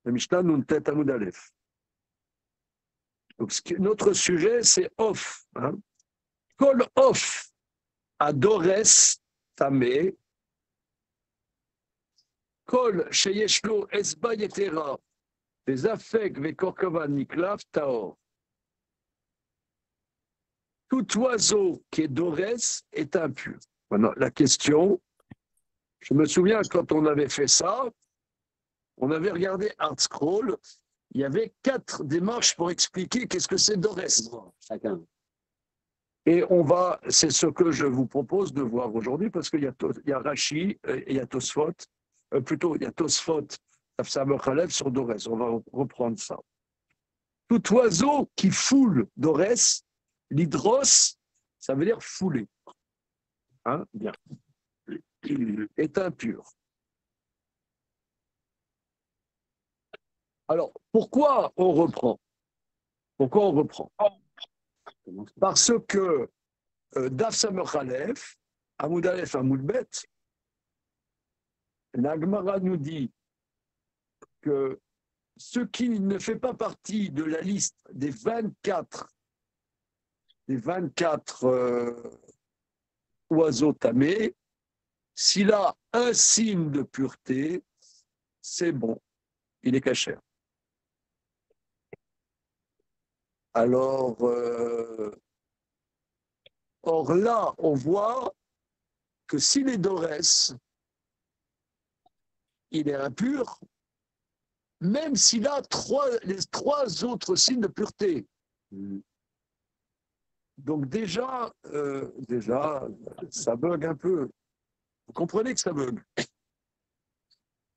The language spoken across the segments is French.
La Mishnah Nuntet Amud Aleph. Donc, notre sujet, c'est off. Hein. Kol off adores tamé. Kol sheyeshlo esba yetera. Les affects vekorkava niklav taor. Tout oiseau qui est dorès est impur. Maintenant, la question, je me souviens quand on avait fait ça, on avait regardé ArtScroll, il y avait 4 démarches pour expliquer qu'est-ce que c'est dorès. Chacun. Et c'est ce que je vous propose de voir aujourd'hui, parce qu'il y a Rashi et il y a Tosfot, plutôt il y a Tosfot, Tafsamer Khaled sur dorès. On va reprendre ça. Tout oiseau qui foule dorès, l'hydros, ça veut dire fouler. Hein? Bien. Il est impur. Alors, pourquoi on reprend? Parce que Daf Samer Aleph, Amoud Aleph, Amoud Bet, la Gemara nous dit que ce qui ne fait pas partie de la liste des 24 oiseaux tamés, s'il a un signe de pureté, c'est bon, il est cachère. Alors, or là, on voit que s'il est dorès, il est impur, même s'il a les 3 autres signes de pureté. Donc déjà, ça bug un peu. Vous comprenez que ça bug?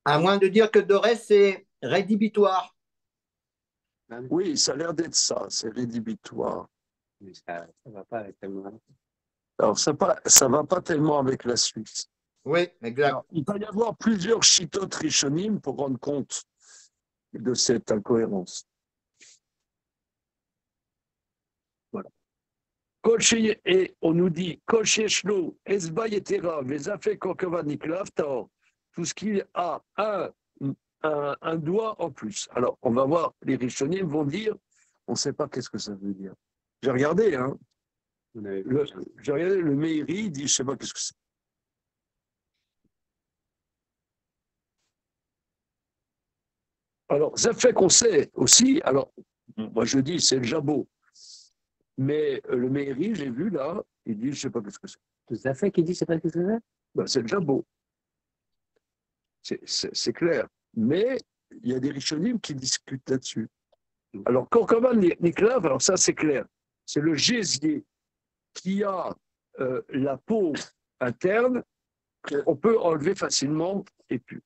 À moins de dire que dorès, c'est rédhibitoire. Oui, ça a l'air d'être ça, c'est rédhibitoire. Mais ça ne va pas avec tellement. Alors, ça va pas tellement avec la Suisse. Oui, exact. Alors, il va y avoir plusieurs chitotes rishonim pour rendre compte de cette incohérence. Voilà. Et on nous dit, tout ce qui a un doigt en plus. Alors, on va voir, les rishonim vont dire, on ne sait pas qu'est-ce que ça veut dire. J'ai regardé, hein. J'ai regardé, le Meiri, il dit, je ne sais pas qu'est-ce que c'est. Alors, ça fait qu'on sait aussi, alors, moi je dis, c'est le jabot. Mais le Meiri, j'ai vu là, il dit, je ne sais pas qu'est-ce que c'est. Ça fait qu'il dit, je ne sais pas ce que c'est. Ben, c'est le jabot. C'est clair. Mais il y a des rishonim qui discutent là-dessus. Alors, Korkovan Niklav, alors ça c'est clair. C'est le gésier qui a la peau interne qu'on peut enlever facilement et plus.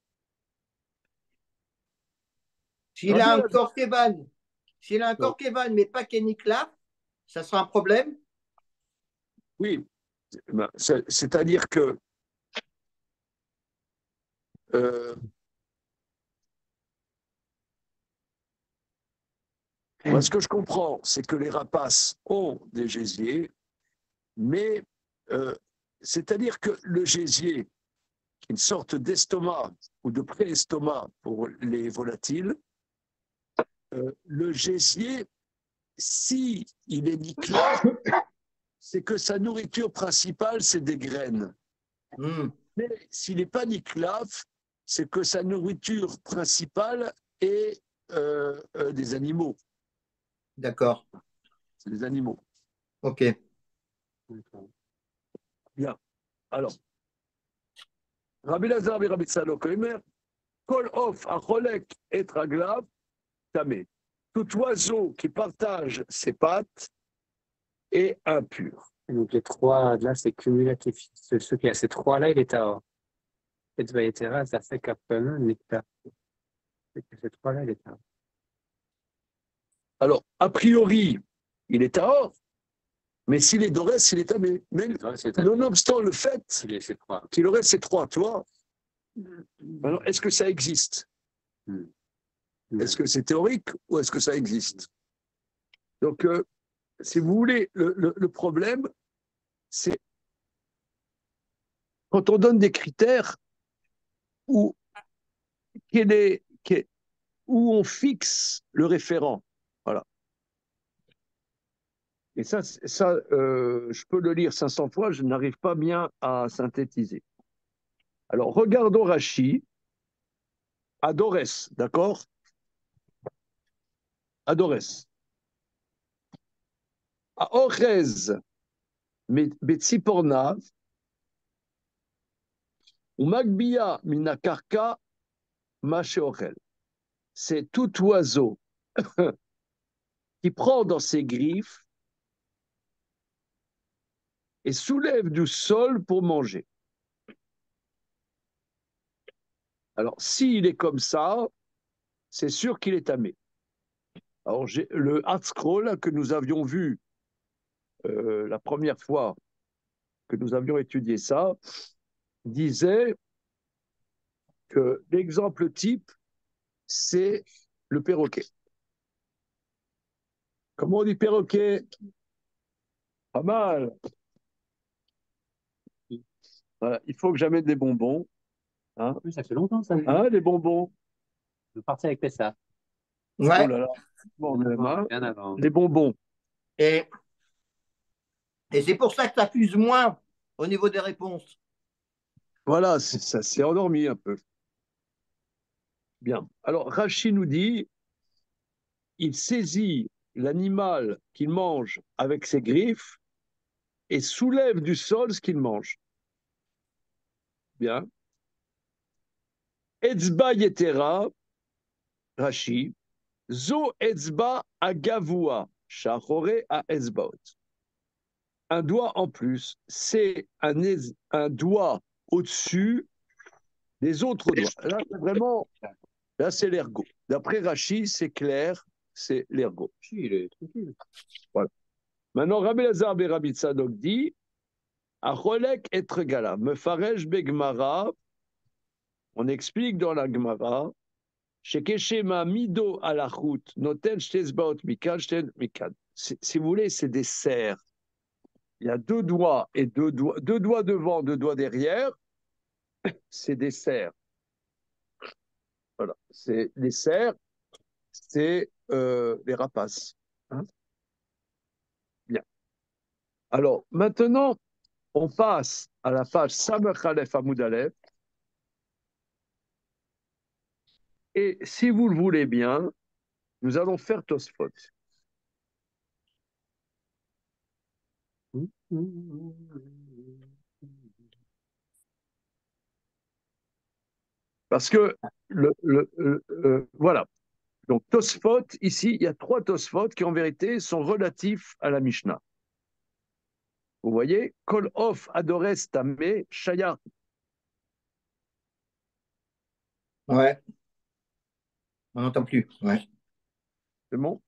S'il a un Korkevan, mais pas Kenikla, ça sera un problème? Oui, c'est-à-dire que moi, ce que je comprends, c'est que les rapaces ont des gésiers, mais c'est-à-dire que le gésier, qui est une sorte d'estomac ou de pré-estomac pour les volatiles, le gésier, si il est niclaf, c'est que sa nourriture principale, c'est des graines. Mais s'il n'est pas niclaf, c'est que sa nourriture principale est des animaux. D'accord. C'est des animaux. Ok. Bien. Alors, Rabbi Lazar et Rabbi Tzadok Omer, Kol of acholek et raglav tamé. Tout oiseau qui partage ses pattes est impur. Donc les 3, là, c'est cumulatif. Ceux qui a ces 3-là, il est à Etzvaïtera, ça fait qu'après, Nectar. Ces 3-là, il est à Alors, a priori, il est à or, mais s'il est dorès, il est tamé. Mais nonobstant le fait qu'il aurait ces 3, tu vois. Alors, est-ce que ça existe? Est-ce que c'est théorique ou est-ce que ça existe? Donc, si vous voulez, le problème, c'est quand on donne des critères où où on fixe le référent. Voilà. Et ça, je peux le lire 500 fois, je n'arrive pas bien à synthétiser. Alors, regardons Rachi, Adores, d'accord? Adores. Aorez, Betsipornav, ou Magbia Minakarka, Macheorel. C'est tout oiseau qui prend dans ses griffes et soulève du sol pour manger. Alors, s'il est comme ça, c'est sûr qu'il est tamé. Alors, le Hard Scroll que nous avions vu la première fois que nous avions étudié ça, disait que l'exemple type, c'est le perroquet. Comment on dit perroquet? Pas mal. Voilà, il faut que j'amène des bonbons. Hein? Oui, ça fait longtemps, ça. Hein, des bonbons. Je partais avec ça. Ouais. Oh là là. Bon, Bien avant. les bonbons. Et c'est pour ça que ça fuse moins au niveau des réponses. Voilà, ça s'est endormi un peu. Bien. Alors, Rachid nous dit, il saisit l'animal qu'il mange avec ses griffes et soulève du sol ce qu'il mange. Bien. Etzba yetera, Rashi, zo etzba agavua, shachore a etzbaot. Un doigt en plus, c'est un doigt au-dessus des autres doigts. Là, c'est vraiment, là, c'est l'ergot. D'après Rashi, c'est clair, c'est l'ergot. Il est tranquille. Voilà. Maintenant, Rabbi Lazar ben Rabbi Tzadok dit, Acholek et Gala, Mefaresh begmara, on explique dans la Gemara, Shekeshema mido alachut, noten shtezbaot mikan, shten mikan. Si vous voulez, c'est des serres. Il y a deux doigts et deux doigts devant, deux doigts derrière. C'est des serres. Voilà. C'est les serres, c'est les rapaces. Hein? Bien. Alors, maintenant, on passe à la page Samech Aleph Amoud Aleph. Et si vous le voulez bien, nous allons faire Tosfot. Parce que, voilà. Donc, Tosfot, ici, il y a trois Tosfot qui, en vérité, sont relatifs à la Mishnah. Vous voyez, Kol of Adores Tamé Shaya. Ouais. On n'entend plus. Ouais. C'est bon?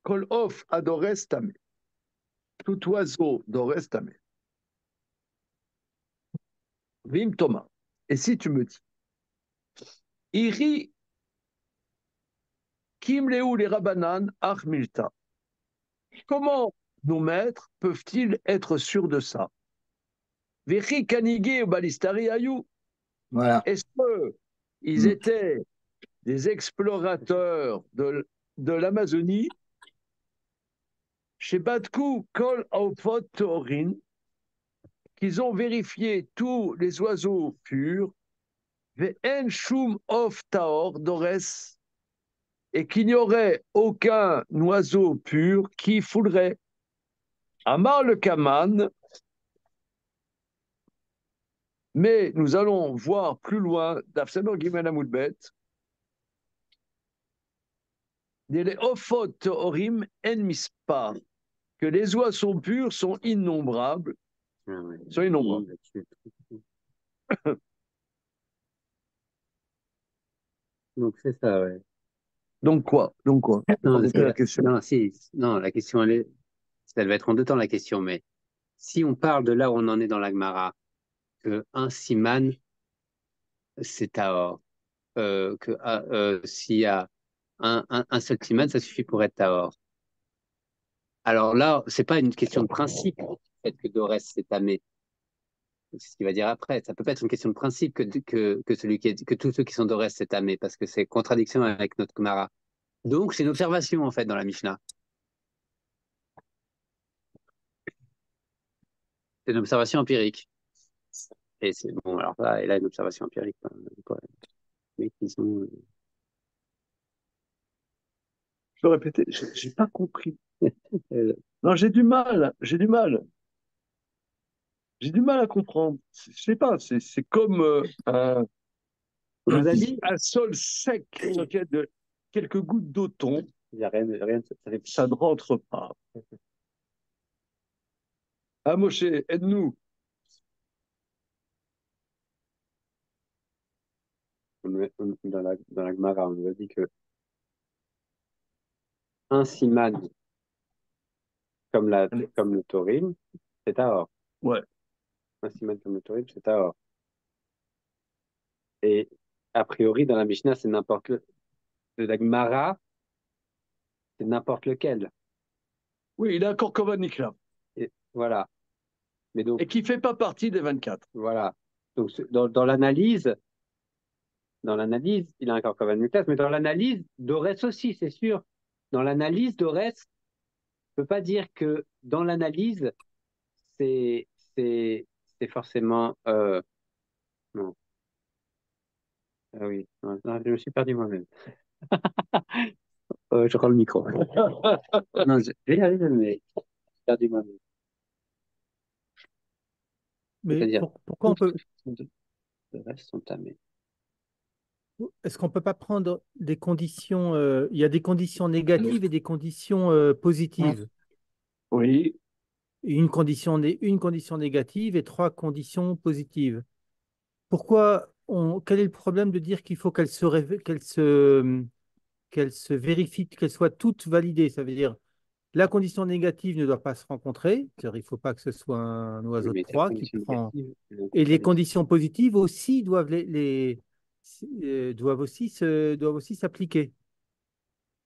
Kol of Adores Tamé. Tout oiseau d'Ores Tamé. Vim Thomas. Et si tu me dis, Iri Kim Leu les Rabanan Ach Milta. Comment nos maîtres peuvent-ils être sûrs de ça? Vechi Kanigé ou Balistari Ayou. Voilà. Est-ce qu'ils étaient des explorateurs de l'Amazonie chez Batkou Kol Aufot Torin, qu'ils ont vérifié tous les oiseaux purs, Ve'en Shum of Taor Dores, et qu'il n'y aurait aucun oiseau pur qui foulerait. Amar le Kaman, mais nous allons voir plus loin, d'Afsano Gimel Amoudbet, les Ofot Orim En Mispar, que les oiseaux purs sont innombrables. Sont innombrables. Donc c'est ça, ouais. Donc quoi? Donc quoi? Non, la question. non, la question, elle va être en deux temps la question, mais si on parle de là où on en est dans la Gemara, que un siman, c'est Tahor, s'il y a un seul siman, ça suffit pour être Tahor. Alors là, c'est pas une question de principe, le fait que Dorès c'est tamé. c'est ce qu'il va dire après. Ça peut pas être une question de principe que tous ceux qui sont d'Orès c'est tamé, parce que c'est contradiction avec notre Gemara. Donc, c'est une observation, en fait, dans la Mishnah. C'est une observation empirique. Et c'est bon, alors là, et là, une observation empirique. Quoi. Mais qui sont, Je peux répéter, j'ai pas compris. euh, Non, j'ai du mal, j'ai du mal. J'ai du mal à comprendre. Je sais pas, c'est comme on nous a dit, un sol sec sur lequel quelques gouttes d'eau tombent, il n'y a rien, rien, ça ne rentre pas. Ah, Moshe, aide-nous. dans la Gemara, on nous a dit que un siman comme le taurim, c'est Tahor. Ouais. Un siman comme le taurim, c'est Tahor. Et a priori, dans la Mishnah, c'est n'importe le. De la Gemara, c'est n'importe lequel. Oui, il a encore Kovanik là. Et voilà. Mais donc, Et qui ne fait pas partie des 24. voilà. Donc, dans l'analyse, il a encore Kavan Mutas, mais dans l'analyse, Dorès aussi, c'est sûr. Dans l'analyse, Dorès ne peut pas dire que dans l'analyse, c'est, c'est, c'est forcément. Non. Ah oui, non, non, je me suis perdu moi-même. Je rends le micro. Non, je vais y arriver, mais j'ai perdu moi-même. Mais C'est-à-dire, pourquoi on peut, le reste sont tamés. est-ce qu'on peut pas prendre des conditions, il y a des conditions négatives et des conditions positives. Oui. Une condition négative et trois conditions positives. Quel est le problème de dire qu'il faut qu'elles se vérifient, qu'elles soient toutes validées? Ça veut dire la condition négative ne doit pas se rencontrer, c'est-à-dire il ne faut pas que ce soit un Oui, oiseau de mais cette proie qui condition prend. négative, elle est en Et les contradiction. conditions positives aussi doivent aussi s'appliquer.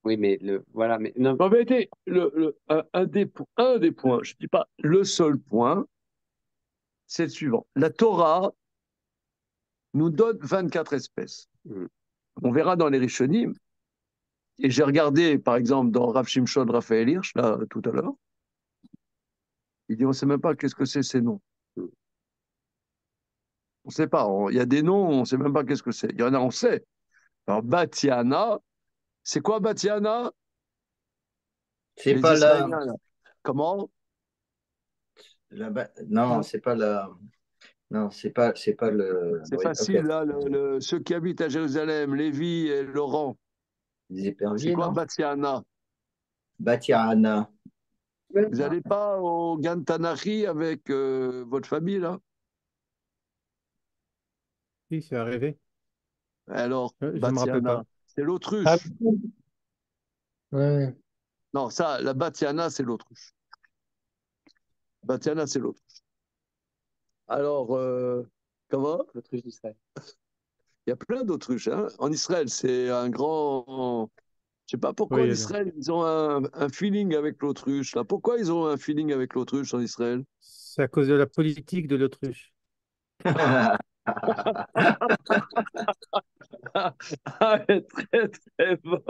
Oui, mais voilà, mais non, En vérité, un des points, je ne dis pas le seul point, c'est le suivant. La Torah nous donne 24 espèces. mm, On verra dans les Rishonim, et j'ai regardé par exemple dans Rav Shimshon Raphaël Hirsch, là, tout à l'heure, il dit on ne sait même pas qu'est-ce que c'est ces noms. mm. On ne sait pas. Il y a des noms, on ne sait même pas qu'est-ce que c'est. Il y en a, on sait. Alors, Batiana, c'est quoi Batiana? C'est Les pas Israéliens, là. Comment? non, c'est pas la, non, c'est pas le, C'est oui, ok. facile, là, ceux qui habitent à Jérusalem, Lévi et Laurent. Les C'est éperviers, quoi non? Batiana? Batiarana. Vous n'allez pas au Gan Tanachi avec votre famille, là? Oui, c'est arrivé. Alors, Je ne me rappelle pas. Batiana, c'est Ah, l'autruche. ouais. Non, ça, la Batiana, c'est l'autruche. Batiana, c'est l'autruche. Alors, comment? L'autruche d'Israël. Il y a plein d'autruches. Hein. En Israël, c'est un grand. Je sais pas pourquoi Oui, en Israël, ils ont un feeling avec l'autruche. Là. Pourquoi ils ont un feeling avec l'autruche en Israël? c'est à cause de la politique de l'autruche. Ah, très, très bon.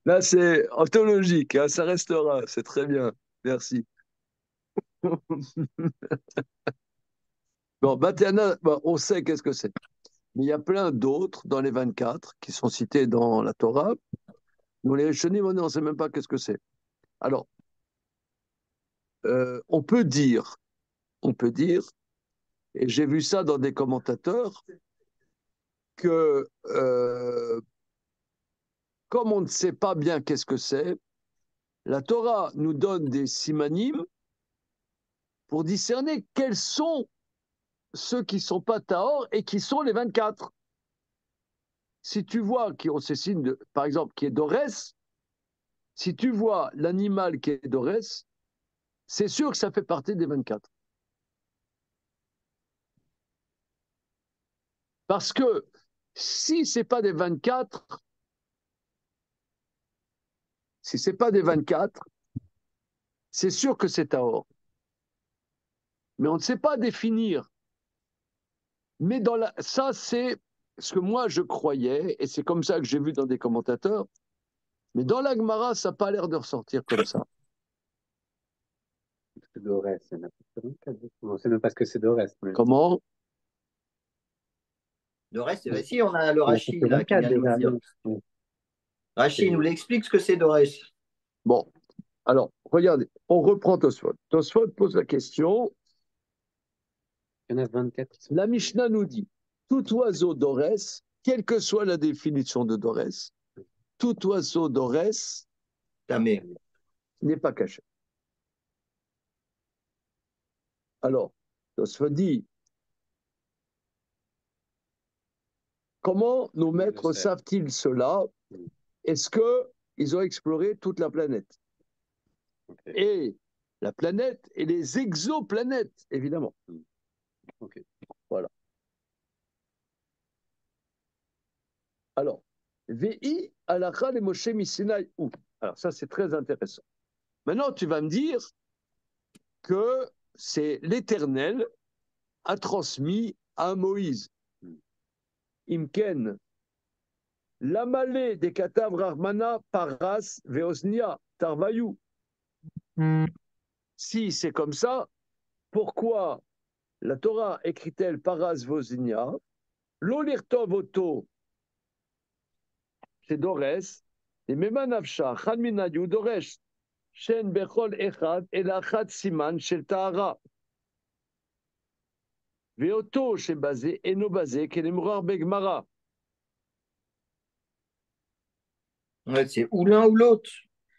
Là, c'est ontologique, hein, ça restera, c'est très bien. Merci. Bon, Batiana, bon, on sait qu'est-ce que c'est. Mais il y a plein d'autres dans les 24 qui sont cités dans la Torah. Nous, les Rishonim, on ne sait même pas qu'est-ce que c'est. Alors, on peut dire, et j'ai vu ça dans des commentateurs, que comme on ne sait pas bien qu'est-ce que c'est, la Torah nous donne des simanim pour discerner quels sont ceux qui ne sont pas Tahor et qui sont les 24. Si tu vois qui ont ces signes, par exemple, qui est d'Orès, si tu vois l'animal qui est d'Orès, c'est sûr que ça fait partie des 24. Parce que si ce n'est pas des 24, Si ce n'est pas des 24, c'est sûr que c'est Tahor. Mais on ne sait pas définir. Mais ça, c'est ce que moi je croyais, et c'est comme ça que j'ai vu dans des commentateurs. Mais dans la Gemara, ça n'a pas l'air de ressortir comme ça. C'est d'Orès, il y en a pas 24. On ne sait même pas ce que c'est d'Orès. Comment? Le reste, si, on a le Il y en a Rashi que là, qui 24 vient de nous déjà. dire. Ouais. Rashi nous l'explique ce que c'est Dorès. Bon, alors, regardez, on reprend Tosfot. Tosfot pose la question. Il y en a 24. La Mishnah nous dit, tout oiseau d'Orès, quelle que soit la définition de d'Orès, tout oiseau d'Orès Tamé. n'est pas caché. Alors, Tosfot dit, comment nos maîtres savent-ils cela? Est-ce qu'ils ont exploré toute la planète? Okay. Et la planète et les exoplanètes, évidemment. Okay. Voilà. Alors, VI alacha le Moshe Misinaï où? Alors, ça, c'est très intéressant. Maintenant, tu vas me dire que c'est l'Éternel a transmis à Moïse. Imken, l'amalé des Katav Rahmana Paras Veosnia Tarvayu. Si c'est comme ça, pourquoi la Torah écrit-elle Paras Veosnia? L'olirtov oto, c'est Dores, et Memanavsha, Chanminayu Doresh, Shen Bechol Echad, et l'Achad Siman Shel Tahara. Veoto, chez basé, et no basé, Kelemrar Begmara. Ouais, c'est ou l'un ou l'autre.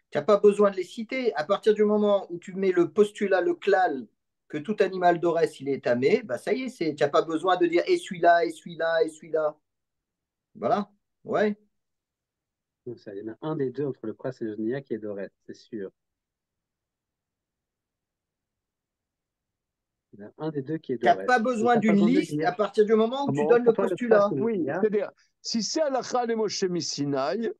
Tu n'as pas besoin de les citer. À partir du moment où tu mets le postulat, le klal, que tout animal d'Orès, il est tamé, bah ça y est, tu n'as pas besoin de dire et celui-là, et celui-là, et celui-là. Voilà, ouais. Donc, ça, il y en a un des deux entre le Pras et le Znia qui est d'Orès, c'est sûr. Il y en a un des deux qui est Tu n'as d'Orès. pas besoin d'une liste à partir du moment où tu donnes le postulat. Oui, c'est-à-dire, si c'est Alacha le Moshe Misinaï,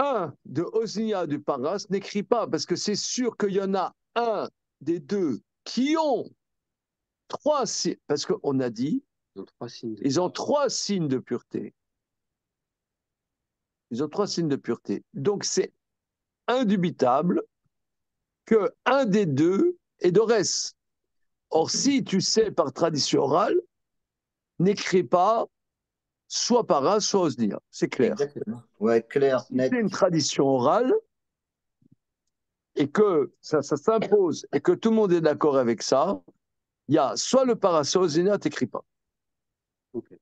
un de Osnia du Paras n'écrit pas, parce que c'est sûr qu'il y en a un des deux qui ont trois signes, parce qu'on a dit, ils ont trois signes de pureté. Ils ont trois signes de pureté. Donc c'est indubitable que un des deux est d'Orès. Or, si tu sais par tradition orale, n'écris pas soit Paras, soit Osnia. C'est clair. Exactement. Ouais, clair, Si net. c'est une tradition orale, et que ça s'impose et que tout le monde est d'accord avec ça, il y a soit le Paras, soit Osnia, t'écris pas. Okay.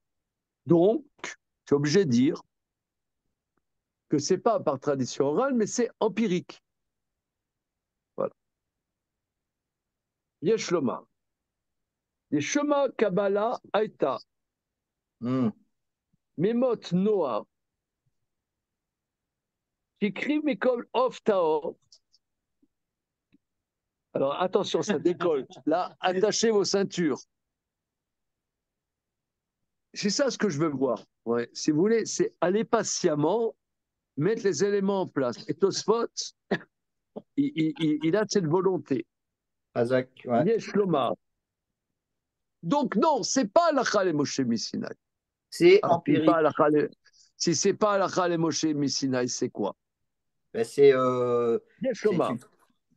Donc, tu es obligé de dire que c'est pas par tradition orale, mais c'est empirique. Voilà. Yesh lomar. Les chemins Kabbalah Aïta. Memot Noah. J'écris mes cols off Taor. Alors attention, ça décolle. Là, attachez vos ceintures. C'est ça ce que je veux voir. Ouais. Si vous voulez, c'est aller patiemment, mettre les éléments en place. Et Tosfot, il a cette volonté. Azak, ouais. Yesh lomar. Donc non, c'est pas Alacha le Moshe Misinaï. C'est empirique. Si c'est pas Alacha le Moshe Misinaï, c'est quoi? Ben, c'est Yesh lomar.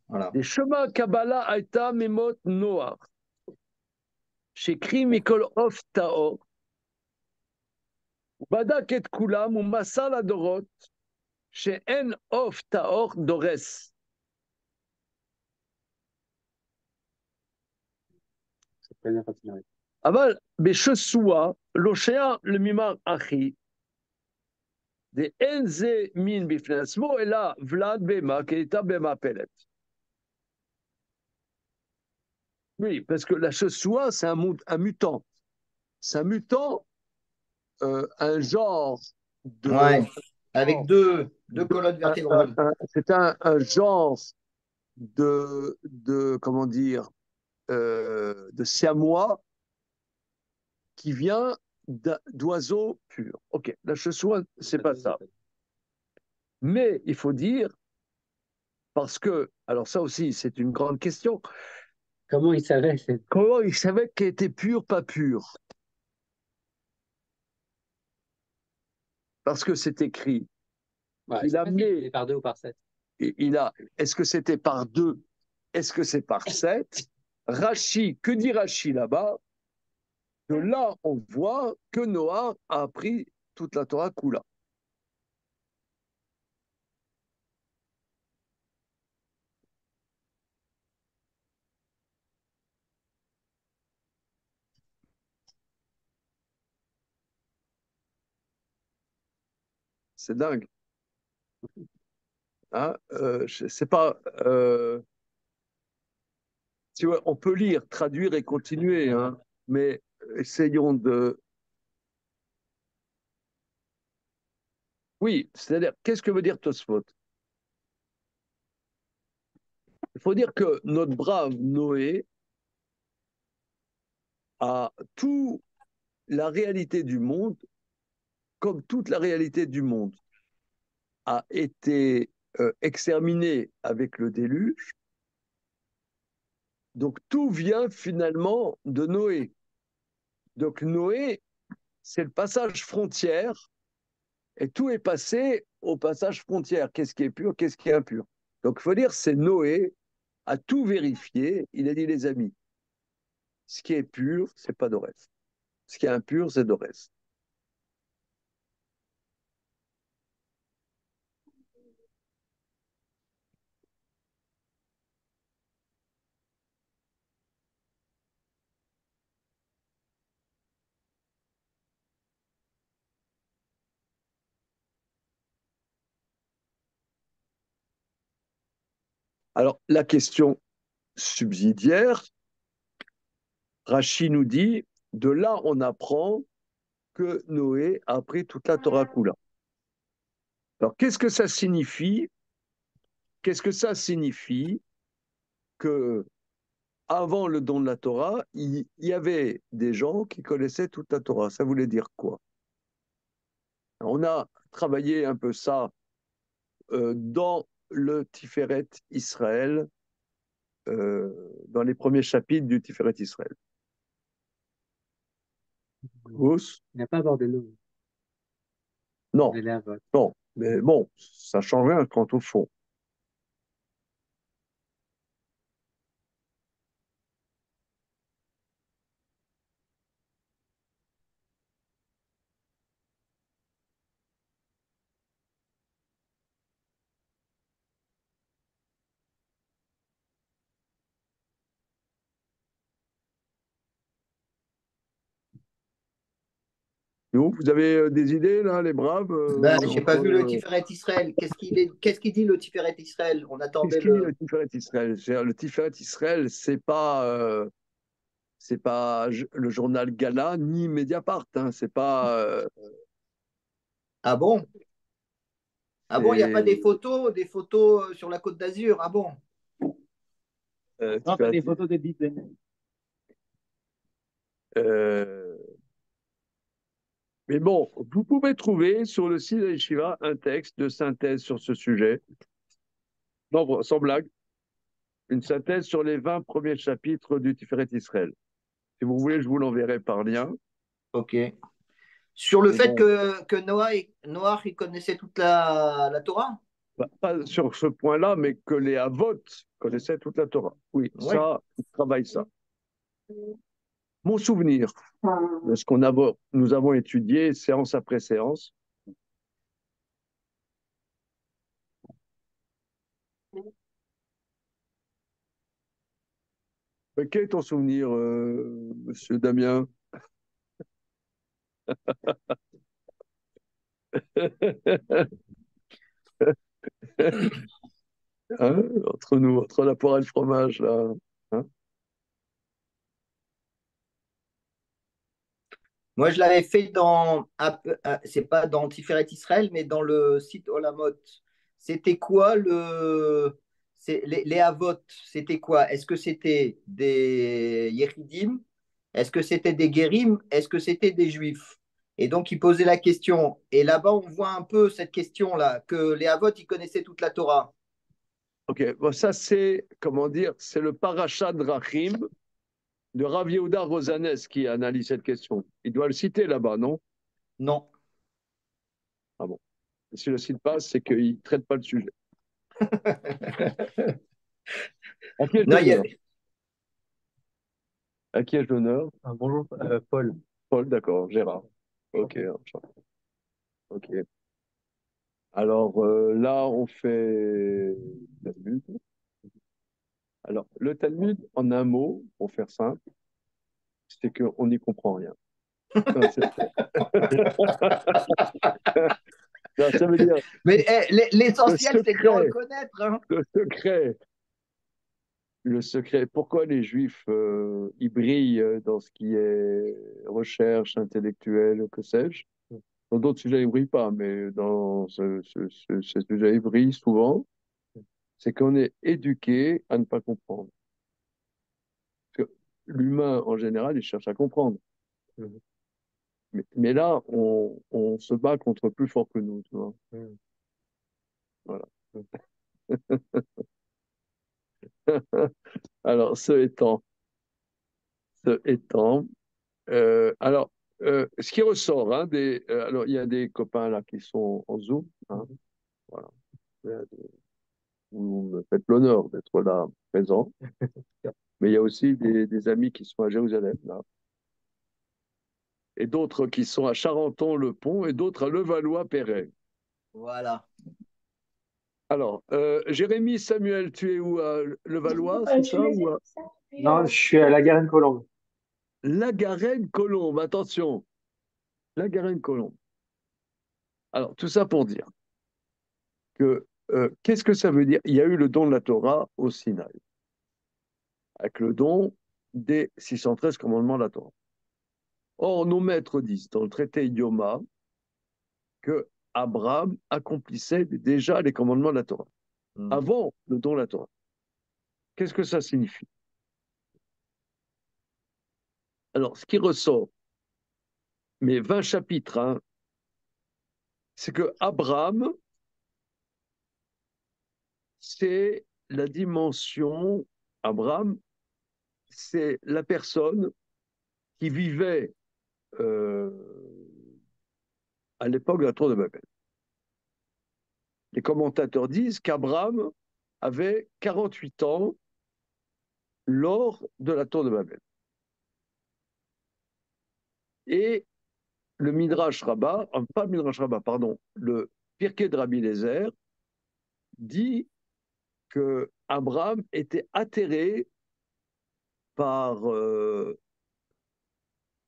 Voilà. Les chemins Kabbalah Aïta Memot Noah. J'écris Mikol Of Taor. Badak et Kulam ou Masal Adorot. Chez En Of Taor Dores. אבל בשסוע לא שייך למימר אחי, ואין זה מין בפני עצמו, אלא ולד בהמה, כי הייתה בהמה פלט. Oui, parce que la chessoua, c'est un mutant. C'est un mutant, un genre de... Ouais, avec deux colonnes vertébrales. C'est un genre comment dire, de siamois qui vient d'oiseaux purs. Ok, la chessoua, c'est pas ça. Mais il faut dire, parce que, alors ça aussi, c'est une grande question, Comment il savait? comment il savait qu'elle était pure, pas pure? Parce que c'est écrit. Ouais, Il c'est a facile, il amené, est par 2 ou par 7. est-ce que c'était par 2? Est-ce que c'est par 7? Rachi, que dit Rachi là-bas? De là, on voit que Noah a appris toute la Torah Kula. C'est dingue. Hein, c'est pas. Tu vois, on peut lire, traduire et continuer, hein, mais essayons de. Oui, c'est-à-dire, qu'est-ce que veut dire Tosfot? Il faut dire que notre brave Noé a toute la réalité du monde, comme toute la réalité du monde, a été exterminée avec le déluge. Donc tout vient finalement de Noé. Donc Noé, c'est le passage frontière et tout est passé au passage frontière. Qu'est-ce qui est pur, qu'est-ce qui est impur? Donc il faut dire, c'est Noé a tout vérifié. Il a dit, les amis, ce qui est pur, c'est pas d'Orès. Ce qui est impur, c'est d'Orès. Alors la question subsidiaire, Rachi nous dit, de là on apprend que Noé a appris toute la Torah Kula. Alors qu'est-ce que ça signifie? Qu'est-ce que ça signifie que avant le don de la Torah, il y avait des gens qui connaissaient toute la Torah. Ça voulait dire quoi? On a travaillé un peu ça dans le Tiferet Israël, dans les premiers chapitres du Tiferet Israël. Tous? Il n'a pas abordé nous. Non, Il est à vote. non, mais bon, ça change rien quant au fond. Vous avez des idées, là, les braves Ben, j'ai pas entre, vu le Tiferet Israël. Qu'est-ce qu'il dit le Tiferet Israël? On qu'est-ce attendait qu'il dit le. le Tiferet Israël? Le Tiferet Israël, c'est pas le journal Gala ni Mediapart. Hein, c'est pas. Ah bon? Ah bon, il n'y a pas C'est, des photos sur la Côte d'Azur? Ah bon? Non, t'as des photos de Bibel. euh, mais bon, vous pouvez trouver sur le site de Yeshiva un texte de synthèse sur ce sujet. Non, sans blague, une synthèse sur les 20 premiers chapitres du Tiferet Israël. Si vous voulez, je vous l'enverrai par lien. Ok. Sur le Mais fait bon, que Noah, il connaissait toute la Torah? pas sur ce point-là, mais que les Havot connaissaient toute la Torah. Oui, Oui. ça, ils travaillent ça. Mon souvenir de ce nous avons étudié séance après séance. Quel est ton souvenir, monsieur Damien? Hein, entre nous, entre la poire et le fromage, là. Hein. Moi, je l'avais fait c'est pas dans Tiferet Israël, mais dans le site Olamot. C'était quoi les Havot? C'était quoi? Est-ce que c'était des Yeridim? Est-ce que c'était des Guérim? Est-ce que c'était des Juifs? Et donc, il posait la question. Et là-bas, on voit un peu cette question-là, que les Havot, ils connaissaient toute la Torah. Ok, bon, ça c'est, comment dire, c'est le parachat Drachim de Rav Yehuda Rosanes qui analyse cette question. Il doit le citer là-bas, non? Non. Ah bon. Et s'il ne le cite pas, c'est qu'il ne traite pas le sujet. À qui ai-je Non, l'honneur? À qui ai-je l'honneur? Bonjour, Paul. Paul, d'accord, Gérard. Ok, enchanté. Ok. Alors là, on fait Talmud. Alors, le Talmud, en un mot, pour faire simple, c'est qu'on n'y comprend rien. Non, non, ça veut dire Mais le l'essentiel, c'est de le secret, reconnaître. Hein. le secret, le secret. Pourquoi les Juifs, ils brillent dans ce qui est recherche intellectuelle, que sais-je? Dans d'autres sujets, ils ne brillent pas, mais dans ce sujet, ils brillent souvent. C'est qu'on est éduqué à ne pas comprendre. Parce que l'humain, en général, il cherche à comprendre. Mais là, on se bat contre plus fort que nous, tu vois. Voilà. Alors, ce étant, alors, ce qui ressort, hein, alors il y a des copains là qui sont en Zoom, hein, voilà. Vous me faites l'honneur d'être là présent, mais il y a aussi des amis qui sont à Jérusalem là, et d'autres qui sont à Charenton-le-Pont et d'autres à Levallois-Perret. Voilà. Alors, Jérémy Samuel, tu es où à Levallois, c'est ça, ou à Non, je suis à la Garenne-Colombe. La Garenne-Colombe? Attention, La Garenne-Colombe. Alors, tout ça pour dire que qu'est-ce que ça veut dire? Il y a eu le don de la Torah au Sinaï, avec le don des 613 commandements de la Torah. Or, nos maîtres disent dans le traité Yoma que Abraham accomplissait déjà les commandements de la Torah, avant le don de la Torah. Qu'est-ce que ça signifie? Alors, ce qui ressort, mais 20 chapitres, hein, c'est que Abraham, c'est la dimension, Abraham, c'est la personne qui vivait euh, à l'époque de la tour de Babel. Les commentateurs disent qu'Abraham avait 48 ans lors de la tour de Babel. Et le Midrash Rabbah, pas le Midrash Rabbah, pardon, le Pirkei de Rabbi Eliezer dit que Abraham était atterré par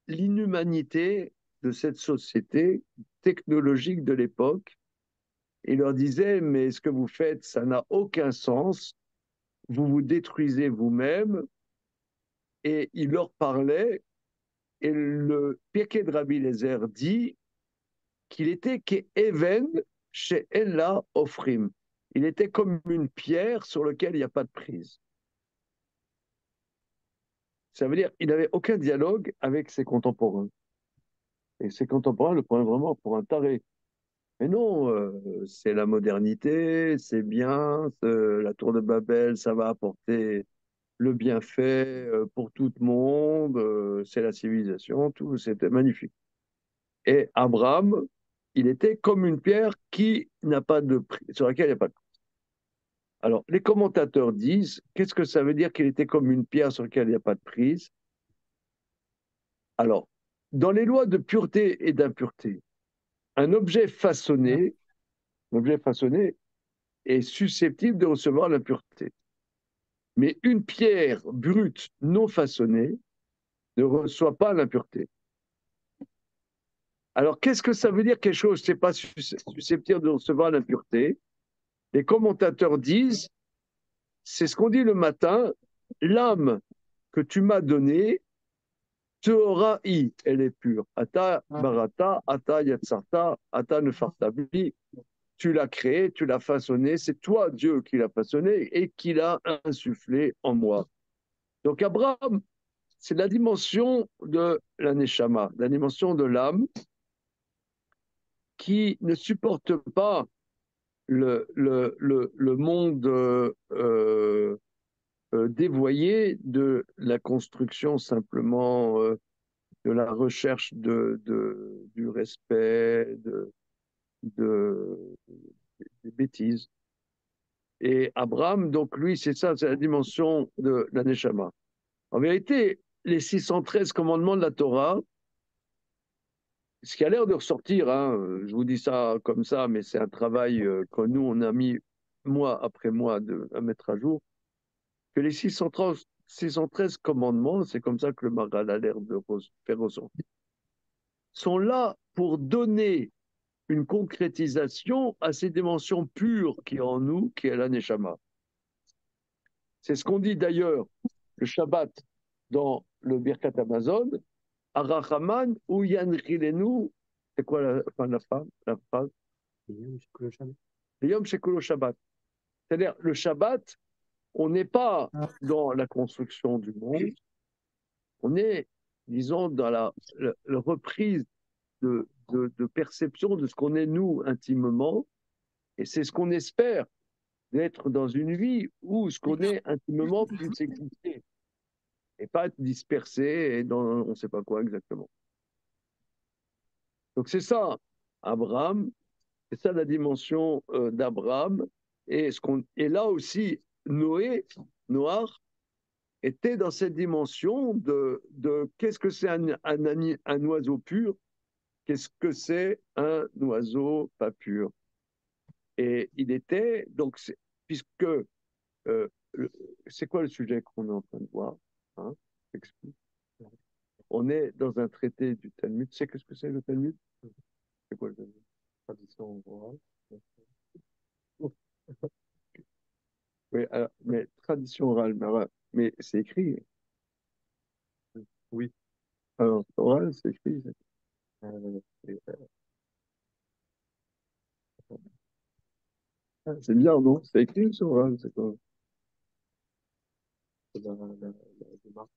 l'inhumanité de cette société technologique de l'époque. Il leur disait, mais ce que vous faites, ça n'a aucun sens, vous vous détruisez vous-même. Et il leur parlait, et le Pirkei de Rabbi Eliezer dit qu'il était qu'Even chez Ella Ofrim. Il était comme une pierre sur laquelle il n'y a pas de prise. Ça veut dire qu'il n'avait aucun dialogue avec ses contemporains. Et ses contemporains le prenaient vraiment pour un taré. Mais non, c'est la modernité, c'est bien, la tour de Babel, ça va apporter le bienfait pour tout le monde, c'est la civilisation, tout, c'était magnifique. Et Abraham, il était comme une pierre qui n'a pas de prix, sur laquelle il n'y a pas de prix. Alors, les commentateurs disent, qu'est-ce que ça veut dire qu'il était comme une pierre sur laquelle il n'y a pas de prise? Alors, dans les lois de pureté et d'impureté, un objet façonné est susceptible de recevoir l'impureté. Mais une pierre brute non façonnée ne reçoit pas l'impureté. Alors, qu'est-ce que ça veut dire quelque chose n'est pas susceptible de recevoir l'impureté? Les commentateurs disent, c'est ce qu'on dit le matin, l'âme que tu m'as donnée, Teora'i, elle est pure. Ata barata, ata yatsarta, ata nefartabi. Tu l'as créée, tu l'as façonnée, c'est toi, Dieu, qui l'a façonnée et qui l'a insufflé en moi. Donc, Abraham, c'est la dimension de la neshama, la dimension de l'âme, qui ne supportent pas le monde dévoyé de la construction simplement, de la recherche du respect, de- des bêtises. Et Abraham, donc lui, c'est ça, c'est la dimension de la Neshama. En vérité, les 613 commandements de la Torah, ce qui a l'air de ressortir, hein, je vous dis ça comme ça, mais c'est un travail que nous, on a mis mois après mois à mettre à jour, que les 613 commandements, c'est comme ça que le Maral a l'air de faire ressortir, sont là pour donner une concrétisation à ces dimensions pures qui est en nous, qui est la Neshama. C'est ce qu'on dit d'ailleurs le Shabbat dans le Birkat Amazon, Arachaman ou Yanrilenu, c'est quoi la phrase? Le Yom Shekulo Shabbat. C'est-à-dire, le Shabbat, on n'est pas dans la construction du monde, on est, disons, dans la reprise de perception de ce qu'on est nous intimement, et c'est ce qu'on espère d'être dans une vie où ce qu'on est intimement puisse exister, et pas être dispersé et dans on ne sait pas quoi exactement. Donc c'est ça, Abraham, c'est ça la dimension d'Abraham, et là aussi, Noah, était dans cette dimension de qu'est-ce que c'est un oiseau pur, qu'est-ce que c'est un oiseau pas pur. Et il était, donc, puisque, euh, c'est quoi le sujet qu'on est en train de voir, hein? On est dans un traité du Talmud. Tu sais qu'est-ce que c'est le Talmud? C'est quoi le Talmud? Tradition orale. Oui, alors, mais tradition orale, mais c'est écrit. Oui. Alors, oral, c'est écrit. C'est bien, non? C'est écrit sur oral, c'est quoi? Démarche.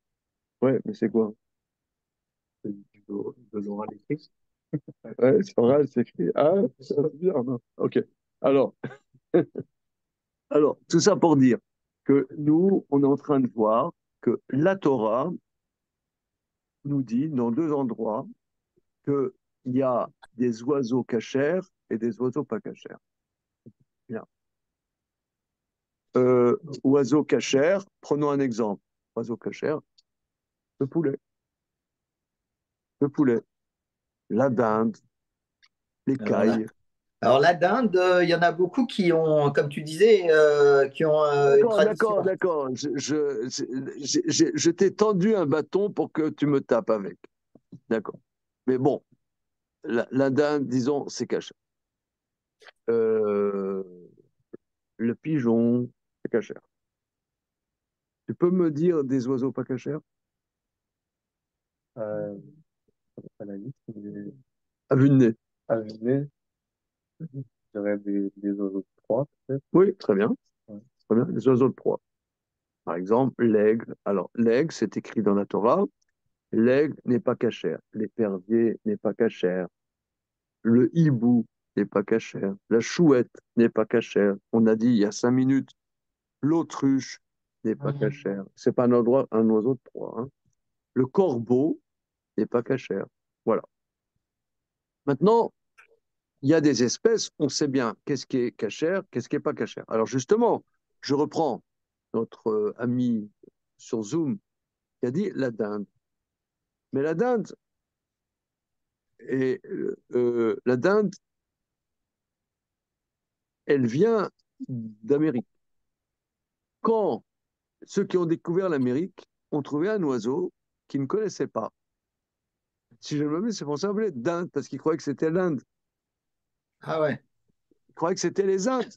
Ouais, mais c'est quoi? De l'oral écrit. Ouais, c'est oral, c'est écrit. Ah, c'est bien, non? Ok. Alors, alors, tout ça pour dire que nous, on est en train de voir que la Torah nous dit dans deux endroits qu'il y a des oiseaux cachers et des oiseaux pas cachers. Bien. Oiseaux cachers, prenons un exemple. Oiseaux cachers, le poulet. Le poulet. La dinde, les Alors là, cailles. alors la dinde, il y en a beaucoup qui ont, comme tu disais, qui ont une D'accord, tradition. d'accord. Je t'ai tendu un bâton pour que tu me tapes avec. D'accord. Mais bon, la dinde, disons, c'est caché. Euh, le pigeon, c'est caché. Tu peux me dire des oiseaux pas cachers? Pas la liste, mais... À vue de nez. À vue de nez, je dirais des oiseaux de proie, peut-être. Oui, très bien. Ouais. Très bien. Les oiseaux de proie. Par exemple, l'aigle. Alors, l'aigle, c'est écrit dans la Torah. L'aigle n'est pas cachère. L'épervier n'est pas cachère. Le hibou n'est pas cachère. La chouette n'est pas cachère. On a dit il y a 5 minutes, l'autruche n'est pas cachère. C'est pas un oiseau de proie, hein. Le corbeau n'est pas cachère. Voilà. Maintenant, il y a des espèces, on sait bien qu'est-ce qui est cachère, qu'est-ce qui n'est pas cachère. Alors justement, je reprends notre ami sur Zoom qui a dit la dinde. Mais la dinde, elle vient d'Amérique. Quand ceux qui ont découvert l'Amérique ont trouvé un oiseau qu'ils ne connaissaient pas. Si je me mets, c'est pour ça qu'on dinde, parce qu'ils croyaient que c'était l'Inde. Ah ouais. Ils croyaient que c'était les Indes.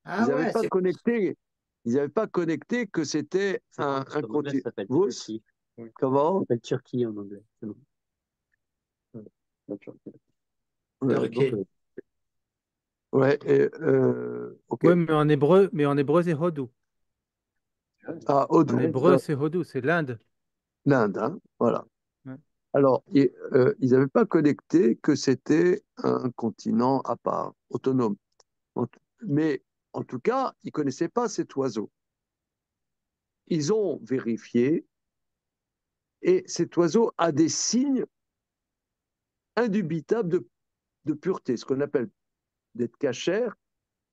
Ah Ils n'avaient ouais, pas connecté. Ils n'avaient pas connecté que c'était un continent. Comment? Ça s'appelle Turquie en anglais. C'est bon. La Turquie. Ouais, ok. donc, ouais, ok. Oui, mais en hébreu, c'est Hodou. Ah, En Odou, hébreu, c'est Hodou, c'est l'Inde. l'Inde, hein, voilà. Ouais. Alors, ils n'avaient pas connecté que c'était un continent à part, autonome. Mais en tout cas, ils ne connaissaient pas cet oiseau. Ils ont vérifié et cet oiseau a des signes indubitables de pureté, ce qu'on appelle d'être cachère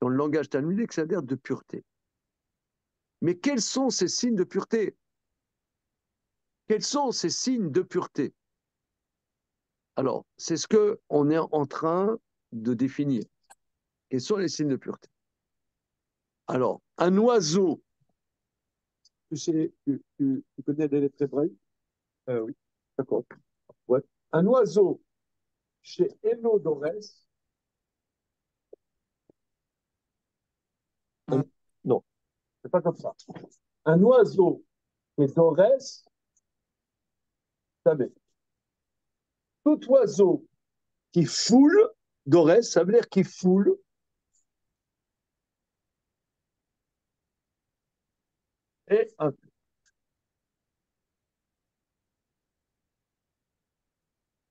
dans le langage talmudique, c'est-à-dire de pureté. Mais quels sont ces signes de pureté? Quels sont ces signes de pureté? Alors, c'est ce qu'on est en train de définir. Quels sont les signes de pureté? Alors, un oiseau, tu connais les lettres hébraïques? Oui, d'accord. Ouais. Un oiseau chez Hénodorès, non, c'est pas comme ça. Un oiseau chez Dorès, savez, tout oiseau qui foule, Dorès, ça veut dire qui foule, est un.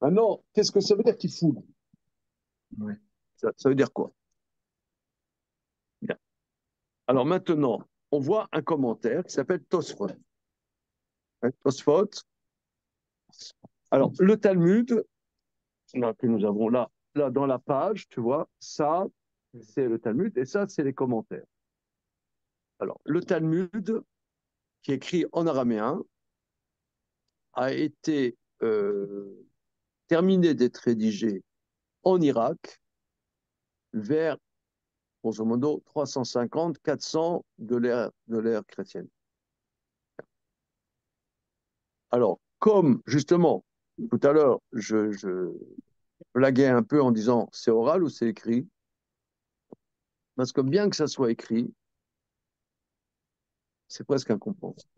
Maintenant, qu'est-ce que ça veut dire qui foule? Ouais. Ça veut dire quoi? Bien. Alors maintenant, on voit un commentaire qui s'appelle Tosfot. Tosfot. Alors, le Talmud, là, que nous avons là dans la page, tu vois, ça, c'est le Talmud, et ça, c'est les commentaires. Alors, le Talmud, qui est écrit en araméen, a été terminé d'être rédigé en Irak vers, grosso modo, 350-400 de l'ère chrétienne. Alors, comme justement, tout à l'heure, je blaguais un peu en disant c'est oral ou c'est écrit, parce que bien que ça soit écrit, c'est presque incompréhensible.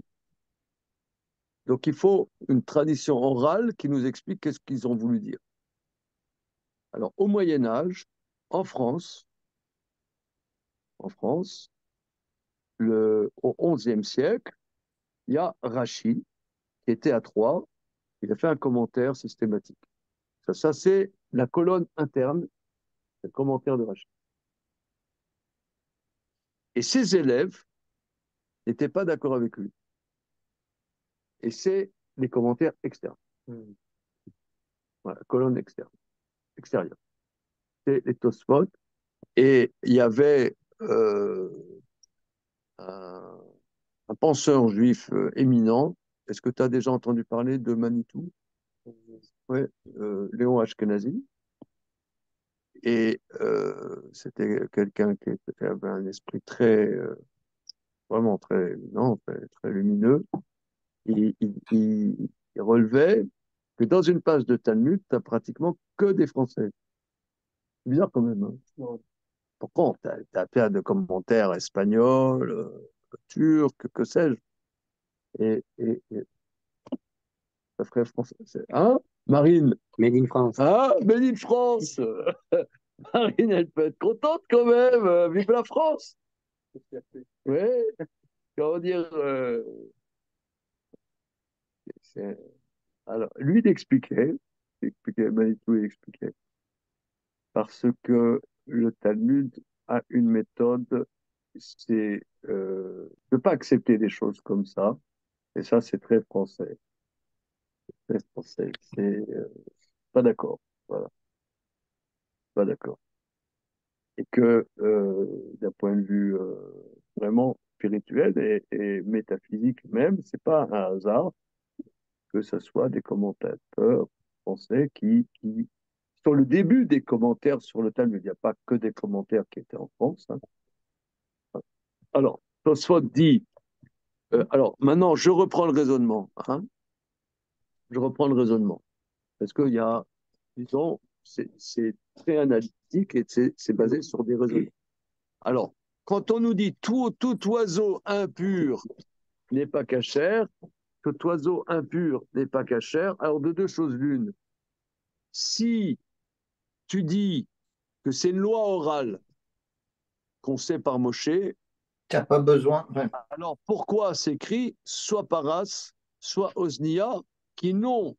Donc il faut une tradition orale qui nous explique qu'est-ce qu'ils ont voulu dire. Alors au Moyen Âge, en France, au XIe siècle, il y a Rachid qui était à Troyes, il a fait un commentaire systématique. Ça c'est la colonne interne, le commentaire de Rachid. Et ses élèves n'étaient pas d'accord avec lui. Et c'est les commentaires externes. Voilà, colonne externe, extérieure. C'est les Tosfot. Et il y avait un, un penseur juif éminent. Est-ce que tu as déjà entendu parler de Manitou? Oui, Léon Ashkenazi. Et c'était quelqu'un qui avait un esprit vraiment très éminent, très lumineux. Il relevait que dans une page de Talmud, tu n'as pratiquement que des Français. C'est bizarre quand même. Hein. Pourquoi tu as plein de commentaires espagnols, turcs, que sais-je. Et ça ferait français. Hein, Marine? Made in France. Ah, Made in France. Marine, elle peut être contente quand même. Vive la France. Oui, comment dire. C'est- Alors, lui, Manitou, il expliquait, parce que le Talmud a une méthode, c'est de ne pas accepter des choses comme ça. Et ça, c'est très français. Très français. C'est pas d'accord. Voilà, pas d'accord. Et que d'un point de vue vraiment spirituel et métaphysique même, c'est pas un hasard que ce soit des commentateurs français qui sur le début des commentaires sur le Talmud, il n'y a pas que des commentaires qui étaient en France. Hein. Alors, Tosfot dit, alors maintenant je reprends le raisonnement. Hein, je reprends le raisonnement. Parce qu'il y a, disons, c'est très analytique et c'est basé sur des raisonnements. Alors, quand on nous dit tout oiseau impur n'est pas cachère, tout oiseau impur n'est pas cachère, alors de deux choses l'une. Si tu dis que c'est une loi orale qu'on sait par Moshe, Tu n'as pas besoin. Ouais. alors pourquoi s'écrit soit Paras, soit Osnia, qui n'ont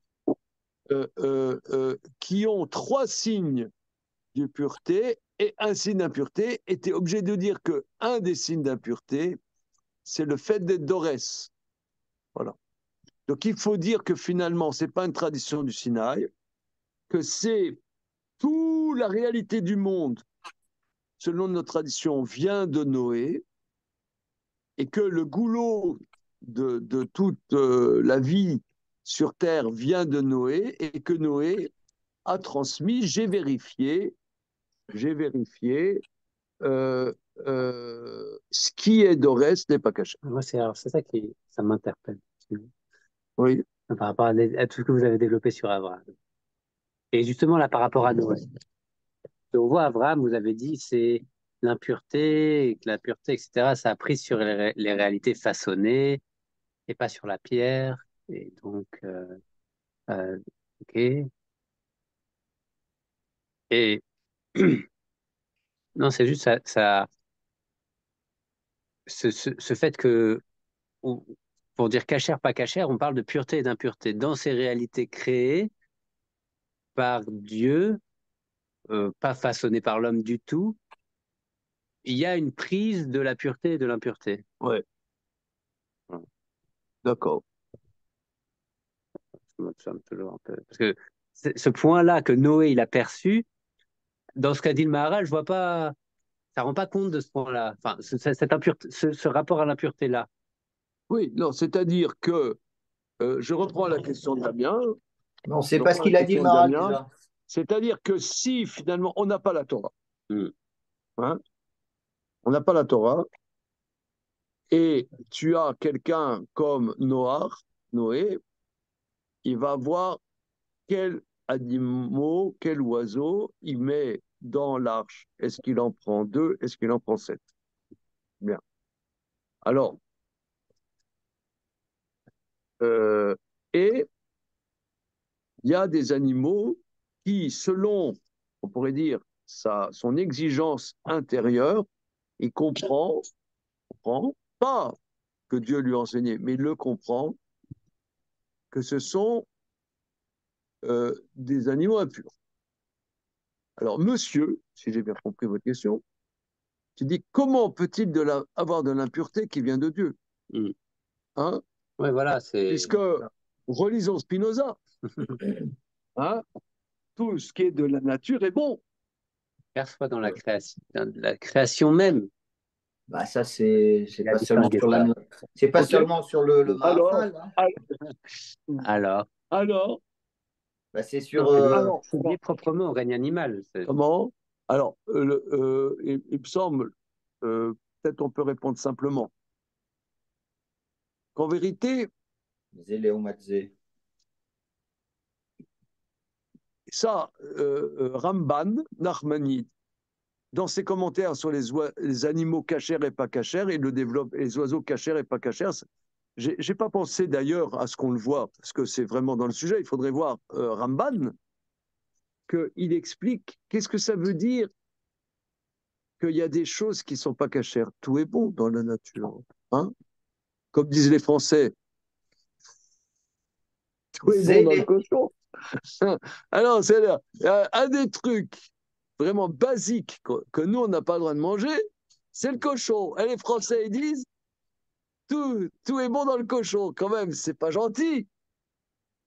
qui ont 3 signes de pureté et un signe d'impureté, et tu es obligé de dire qu'un des signes d'impureté, c'est le fait d'être Dorès. Voilà. Donc il faut dire que finalement, ce n'est pas une tradition du Sinaï, que c'est toute la réalité du monde, selon notre tradition, vient de Noé, et que le goulot de toute la vie sur Terre vient de Noé, et que Noé a transmis, j'ai vérifié, ce qui est d'Orès n'est pas caché. Moi, c'est ça qui ça m'interpelle Oui. par rapport à tout ce que vous avez développé sur Abraham. Et justement, là, par rapport à Noé. On voit Abraham, vous avez dit, c'est l'impureté, que la pureté, etc., ça a pris sur les réalités façonnées et pas sur la pierre. Et donc, ok. Et non, c'est juste ce fait que, pour dire cachère, pas cachère, on parle de pureté et d'impureté. Dans ces réalités créées par Dieu, pas façonnées par l'homme du tout, il y a une prise de la pureté et de l'impureté. Ouais. D'accord. Toujours un peu. Parce que ce point-là que Noé il a perçu, dans ce qu'a dit le Maharal, je vois pas, ça rend pas compte de ce point-là. Enfin, cette impureté, ce rapport à l'impureté-là. Oui, non, c'est-à-dire que je reprends la question de Damien. Non, c'est Je pas ce reprends la qu'il a dit le question de Maral Damien. déjà. C'est-à-dire que si finalement on n'a pas la Torah, Hmm. hein, on n'a pas la Torah, et tu as quelqu'un comme Noé, il va voir quel animal, quel oiseau il met dans l'arche. Est-ce qu'il en prend 2? Est-ce qu'il en prend 7? Bien. Alors, et il y a des animaux qui, selon, on pourrait dire, son exigence intérieure, il comprend pas que Dieu lui a enseigné, mais il le comprend, que ce sont des animaux impurs. Alors, monsieur, si j'ai bien compris votre question, tu dis comment peut-il avoir de l'impureté qui vient de Dieu, Hmm. hein? Ouais, voilà, Puisque, relisons Spinoza, hein, tout ce qui est de la nature est bon. perçoit dans la création même. Bah, ça, c'est Il y a pas des seulement sur Palgeta. c'est pas Ok. seulement sur le Alors, Maharal, hein. Alors, alors, Bah, c'est non, sur. c'est lié proprement au règne animal. comment? Alors, il me semble, peut-être on peut répondre simplement, qu'en vérité, Zéléomadze. ça, Ramban, Nachmanides, dans ses commentaires sur les animaux cachers et pas cachers, il le développe, les oiseaux cachers et pas cachers. J'ai pas pensé d'ailleurs à ce qu'on le voit, parce que c'est vraiment dans le sujet. Il faudrait voir Ramban, qu'il explique qu'est-ce que ça veut dire qu'il y a des choses qui sont pas cachères. Tout est bon dans la nature, hein? Comme disent les Français, tout est bon dans le Zélé. cochon. Alors, c'est un des trucs vraiment basiques que nous, on n'a pas le droit de manger, c'est le cochon. Et les Français, ils disent, tout est bon dans le cochon. Quand même, c'est pas gentil.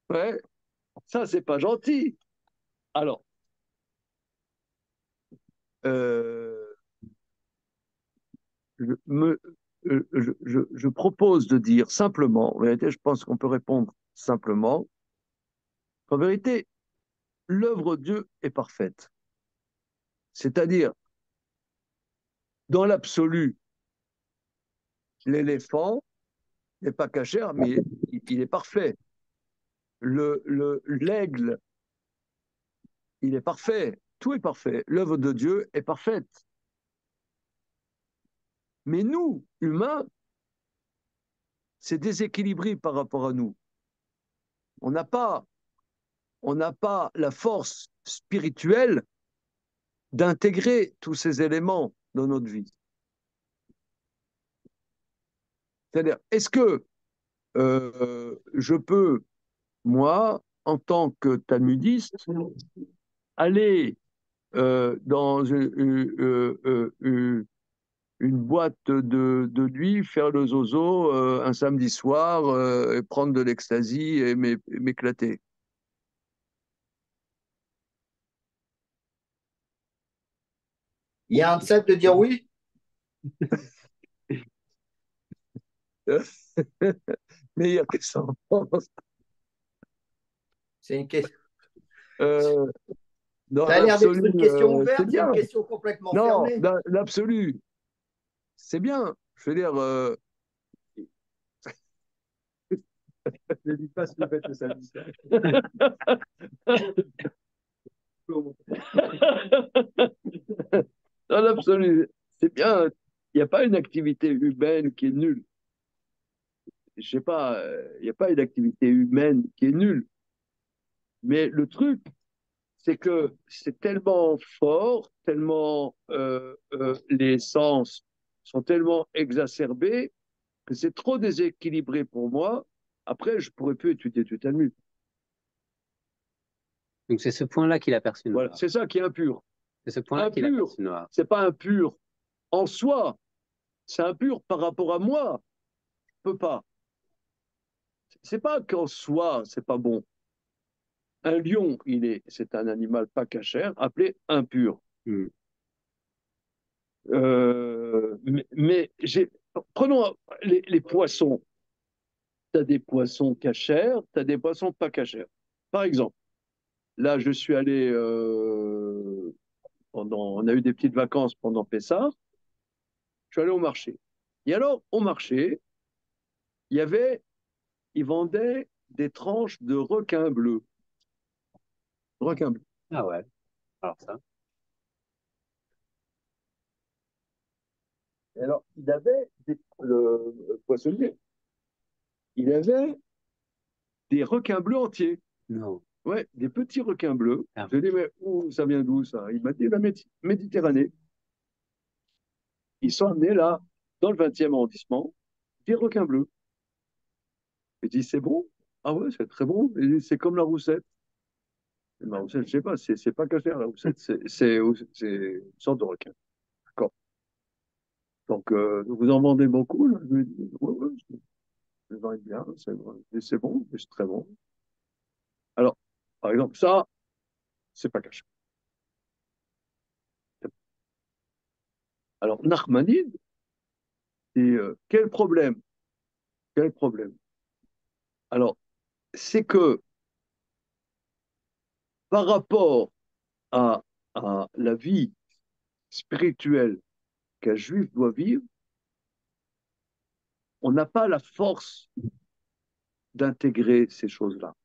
Ouais, ça, c'est pas gentil. Alors, euh, je, me, je propose de dire simplement, en vérité, je pense qu'on peut répondre simplement, qu'en vérité, l'œuvre de Dieu est parfaite. C'est-à-dire, dans l'absolu, l'éléphant n'est pas cachère, mais il est parfait. L'aigle, il est parfait. Tout est parfait. L'œuvre de Dieu est parfaite. Mais nous, humains, c'est déséquilibré par rapport à nous. On n'a pas, on n'a pas la force spirituelle d'intégrer tous ces éléments dans notre vie. C'est-à-dire, est-ce que je peux, moi, en tant que talmudiste, aller dans une boîte de nuit, faire le zozo un samedi soir, et prendre de l'ecstasy et m'éclater. Il y a un set de dire oui? Meilleur que ça. C'est une question. Dans Ça a l'air d'être l'absolu, une question c'est ouverte, c'est bien. une question complètement Non, fermée. dans l'absolu, c'est bien. Je veux dire, Ne dis pas ce que vous faites le samedi. dans l'absolu, c'est bien. Il n'y a pas une activité humaine qui est nulle. Je sais pas, il n'y a pas une activité humaine qui est nulle. Mais le truc, c'est que c'est tellement fort, tellement les sens sont tellement exacerbés que c'est trop déséquilibré pour moi. Après, je pourrais plus étudier du Talmud. Donc c'est ce point-là qu'il a perçu noir. Voilà, c'est ça qui est impur. C'est ce point-là qu'il a Impur, perçu noir. c'est pas impur en soi, c'est impur par rapport à moi. Je peux pas. C'est pas qu'en soi, c'est pas bon. Un lion, c'est un animal pas cachère, appelé impur. Hmm. Prenons les poissons. Tu as des poissons cachers, tu as des poissons pas cachers. Par exemple, là, je suis allé on a eu des petites vacances pendant Pessah. Je suis allé au marché. Et alors, au marché, ils vendaient des tranches de requin bleu. Requin bleu. Ah ouais. Alors ça. Et alors, le poissonnier, il avait des requins bleus entiers. Non. Ouais, des petits requins bleus. Ah. Je lui ai dit, mais ça vient d'où ça? Il m'a dit, la Méditerranée. Ils sont amenés là, dans le 20e arrondissement, des requins bleus. Je dis, c'est bon? Ah ouais, c'est très bon. C'est comme la roussette. Et la roussette, je sais pas, c'est pas cachère, la roussette, c'est une sorte de requin. D'accord. Donc, vous en vendez beaucoup, là? Je lui ai dit, ouais, ouais, je vends bien, c'est bon, c'est très bon. Alors, par exemple, ça, c'est pas caché. Alors, Nachmanide, quel problème? Quel problème? Alors, c'est que par rapport à, à la vie spirituelle qu'un juif doit vivre, on n'a pas la force d'intégrer ces choses-là.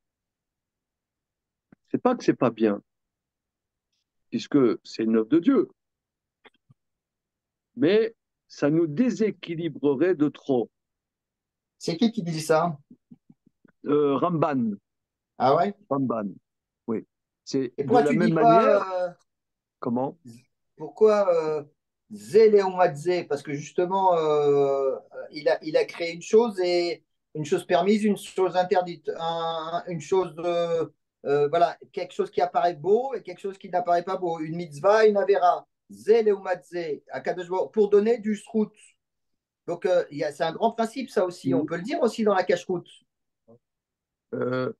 C'est pas que c'est pas bien, puisque c'est une œuvre de Dieu, mais ça nous déséquilibrerait de trop. C'est qui dit ça? Ramban, Ah ouais? Ramban, oui. C'est Et de pourquoi la tu même dis manière. pas Comment? pourquoi Zé Léomadze? Parce que justement, il a créé une chose et une chose permise, une chose interdite, une chose voilà, quelque chose qui apparaît beau et quelque chose qui n'apparaît pas beau, une mitzvah, une avera. Zé Léomadze, pour donner du srout. Donc c'est un grand principe ça aussi. On peut le dire aussi dans la cache-route. Euh,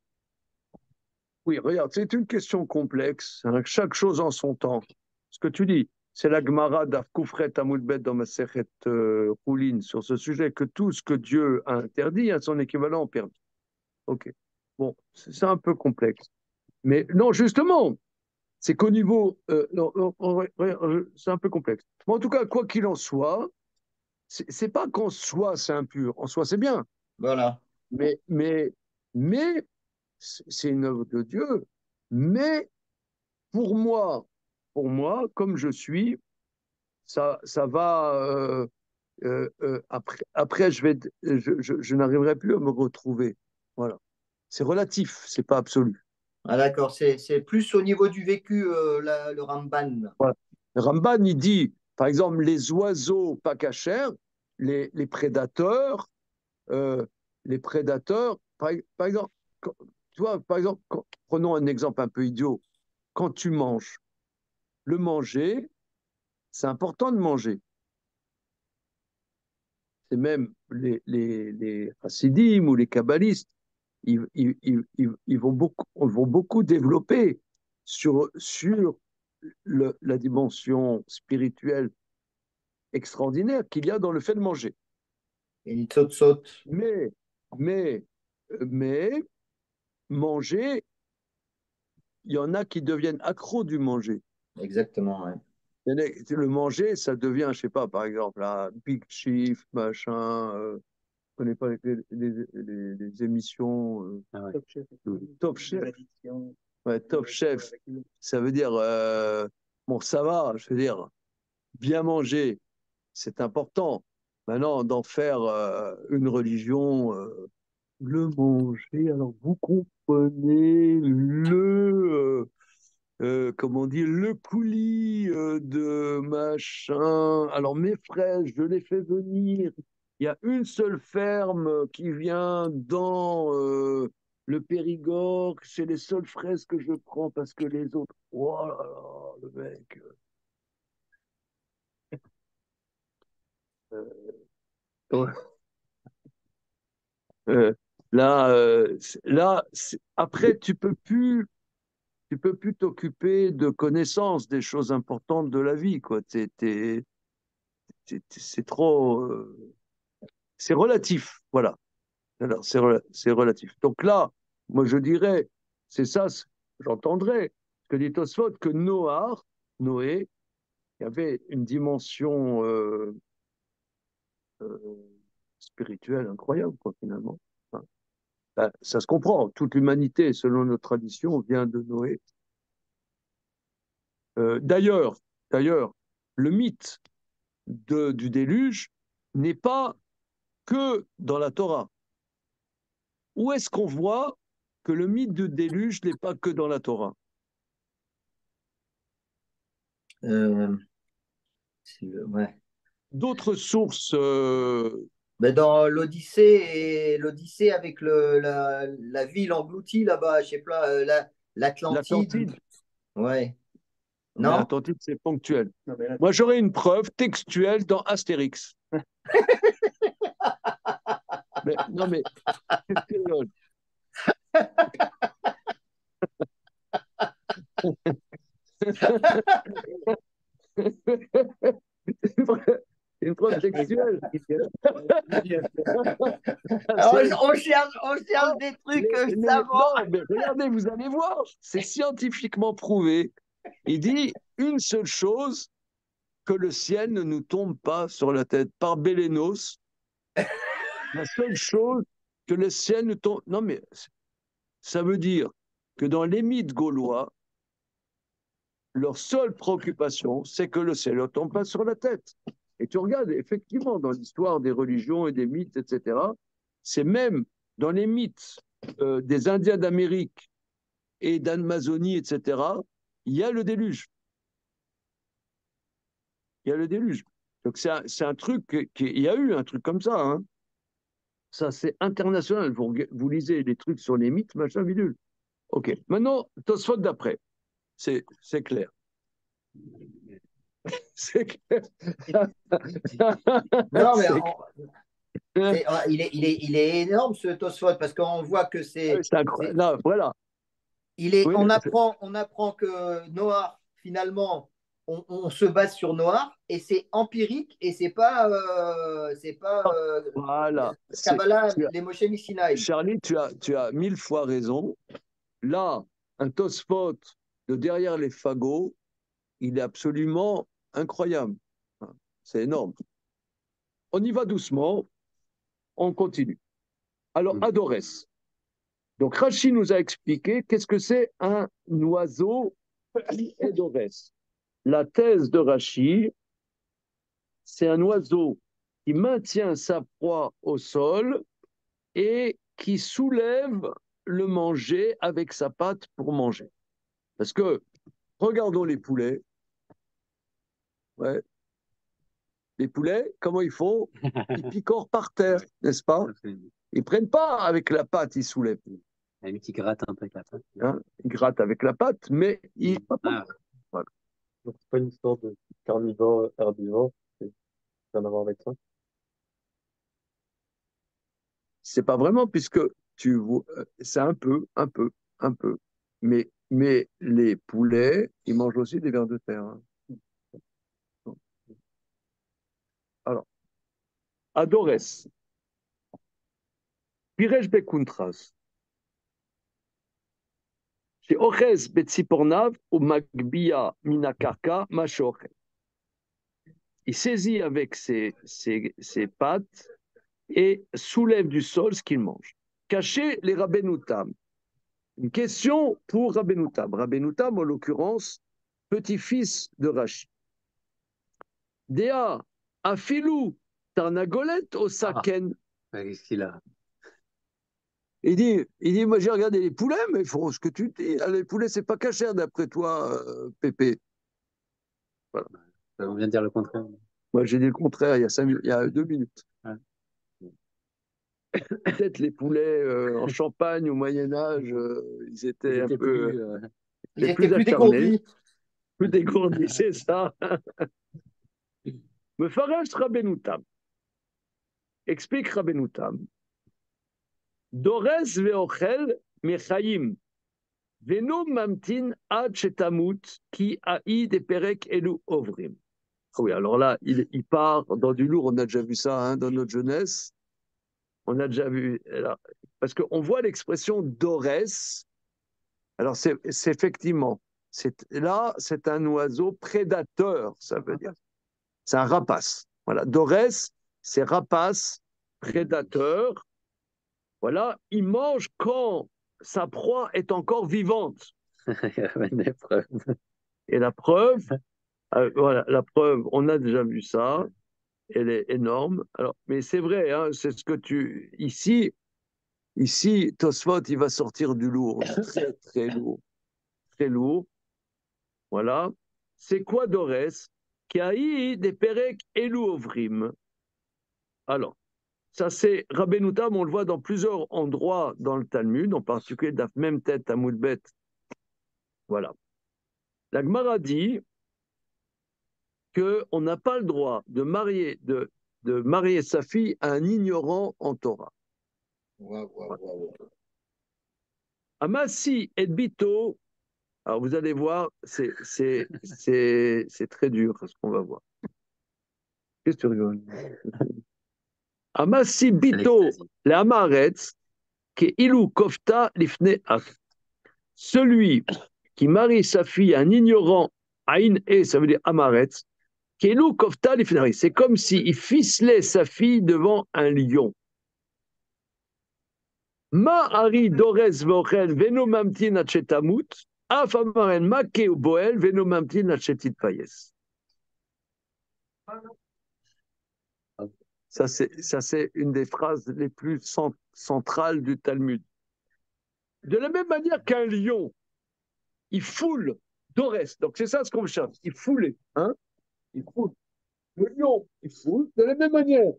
oui, regarde, c'est une question complexe, hein, chaque chose en son temps. Ce que tu dis, c'est la Gemara d'Afkoufret Amoudbet dans Masechet Choulin sur ce sujet, que tout ce que Dieu a interdit a son équivalent permis. Ok. Bon, c'est un peu complexe. Mais non, justement, c'est qu'au niveau. Non, c'est un peu complexe. Mais en tout cas, quoi qu'il en soit, c'est pas qu'en soi c'est impur. En soi, c'est bien. Voilà. Mais, mais, mais c'est une œuvre de Dieu. Mais pour moi, comme je suis, ça va. Après, je n'arriverai plus à me retrouver. Voilà. C'est relatif, c'est pas absolu. Ah, d'accord, c'est plus au niveau du vécu, le Ramban. Voilà. Le Ramban, il dit, par exemple, les oiseaux pas cachers, les prédateurs, par exemple, tu vois, par exemple, prenons un exemple un peu idiot. Quand tu manges, le manger, c'est important de manger. C'est même les chassidim ou les kabbalistes, ils vont beaucoup développer sur la dimension spirituelle extraordinaire qu'il y a dans le fait de manger. Et il saute. Mais, mais, mais, manger, il y en a qui deviennent accros du manger. Exactement, ouais. Le manger, ça devient, je sais pas, par exemple, un Big Chief, machin, je connais pas les émissions. Ah ouais. Top Chef. Top Chef. L'addiction. Ouais, Top Chef, ça veut dire, bon, ça va, je veux dire, bien manger, c'est important. Maintenant, d'en faire une religion, le manger, alors vous comprenez comment on dit, le coulis de machin. Alors mes fraises, je les fais venir. Il y a une seule ferme qui vient dans le Périgord. C'est les seules fraises que je prends parce que les autres. Oh là là, le mec. Ouais. Euh, après, tu peux plus t'occuper de connaissances des choses importantes de la vie, quoi. C'est trop, c'est relatif, voilà. Alors, c'est relatif. Donc là, moi, je dirais, c'est ça, j'entendrais ce que dit Tosfot, que Noé, il y avait une dimension euh, spirituelle incroyable, quoi, finalement. Enfin, ben, ça se comprend. Toute l'humanité, selon notre tradition, vient de Noé. D'ailleurs, le mythe du déluge n'est pas que dans la Torah. Où est-ce qu'on voit que le mythe du déluge n'est pas que dans la Torah? Euh, ouais. D'autres sources, Ben dans l'Odyssée avec la ville engloutie là-bas, je sais pas, l'Atlantide. l'Atlantide, Ouais. mais Non? l'Atlantide, c'est ponctuel. Non, mais là, Moi, j'aurais une preuve textuelle dans Astérix. Mais, non, mais, qu'est-ce que tu rigoles? Une preuve textuelle. Alors, C'est- on cherche des trucs savants. non, mais regardez, vous allez voir, c'est scientifiquement prouvé. Il dit une seule chose, que le ciel ne nous tombe pas sur la tête. Par Bélénos, la seule chose que le ciel ne tombe. Non, mais ça veut dire que dans les mythes gaulois, leur seule préoccupation, c'est que le ciel ne tombe pas sur la tête. Et tu regardes, effectivement, dans l'histoire des religions et des mythes, etc., c'est même dans les mythes des Indiens d'Amérique et d'Amazonie, etc., il y a le déluge. Il y a le déluge. Donc c'est un truc, il y a eu un truc comme ça. Hein. Ça, c'est international. Vous lisez les trucs sur les mythes, machin, bidule. OK. Maintenant, Tosfot d'après. C'est clair. C'est clair. Non, mais C'est il est énorme ce Tosfot parce qu'on voit que incroyable. Là, voilà. Oui, on apprend que Noah, finalement, on se base sur Noah et c'est empirique et c'est pas voilà. Kabbalah, les Moshe Missinaï. Charlie, tu as 1000 fois raison. Là, un Tosfot de derrière les fagots, il est absolument incroyable. C'est énorme. On y va doucement, on continue. Alors, Adorès. Donc, Rachid nous a expliqué qu'est-ce que c'est un oiseau Adorès. La thèse de Rachid, c'est un oiseau qui maintient sa proie au sol et qui soulève le manger avec sa patte pour manger. Parce que, regardons les poulets. Ouais. Les poulets, comment ils font? Ils picorent par terre, n'est-ce pas? Ils ne prennent pas avec la patte, ils soulèvent. À la limite, il gratte un peu avec la patte. hein, il gratte avec la patte, mais il... Ah, Voilà. Donc, c'est pas une histoire de carnivore, herbivore, c'est rien à voir avec ça. C'est pas vraiment, puisque tu vois, c'est un peu. Mais les poulets, ils mangent aussi des vers de terre. Hein. Alors, Adores, Pirej Bekuntras, chez Ochez Betsipornav ou Magbia Minakarka Machoche. Il saisit avec ses pattes et soulève du sol ce qu'il mange. Cacher les Rabbenoutam. Une question pour Rabbenoutam. Rabbenoutam, en l'occurrence, petit-fils de Rashi. Dea, Afilou, Tarnagolet, Osaken. qu'est-ce qu'il a? Il dit, moi j'ai regardé les poulets, mais ils font ce que tu dis. Les poulets, c'est pas cachère d'après toi, Pépé. Voilà. On vient de dire le contraire. Moi j'ai dit le contraire il y a 2 minutes. Ouais. Peut-être les poulets en Champagne au Moyen-Âge, ils étaient un peu Ils étaient plus plus acharnés, dégourdis. plus dégourdis, c'est ça. Me farash Rabbenoutam. Explique Rabbenoutam. Dores veochel mechayim. Veno mamtin ad shetamut ki aï de perek elu ovrim. Ah oui, alors là, il part dans du lourd, on a déjà vu ça hein, dans notre jeunesse. On a déjà vu. Alors, parce qu'on voit l'expression d'ores. Alors, c'est effectivement, là, c'est un oiseau prédateur, ça veut dire. C'est un rapace. Voilà, d'ores, c'est rapace, prédateur. Voilà, il mange quand sa proie est encore vivante. Des preuves. Et la preuve, voilà, la preuve, on a déjà vu ça, elle est énorme. Alors, mais c'est vrai, hein, c'est ce que tu. Ici, Tosfot, il va sortir du lourd, très, très lourd. Très lourd. Voilà. C'est quoi Dorès? Qui a eu des perek elu ovrim. Alors, ça c'est Rabbenoutam, on le voit dans plusieurs endroits dans le Talmud, en particulier dans la même tête à Moudbet. Voilà. La Gemara dit qu'on n'a pas le droit de marier sa fille à un ignorant en Torah. Amassi et Bito, alors vous allez voir, c'est très dur ce qu'on va voir. Qu'est-ce que tu rigoles? Amassi Bito, le Amaretz, qui ilou kofta lifne af. Celui qui marie sa fille à un ignorant, aïn e, ça veut dire Amaretz, qui ilou kofta lifne af. C'est comme s'il ficelait sa fille devant un lion. Ma ari dorez vochel veno mamtin achetamut, af amaren make ou boel veno mamtin achetit payes. Ça, c'est une des phrases les plus centrales du Talmud. De la même manière qu'un lion, il foule d'Orès. Donc, c'est ça ce qu'on cherche. Il foulait. Hein? Il foule. Le lion, il foule. De la même manière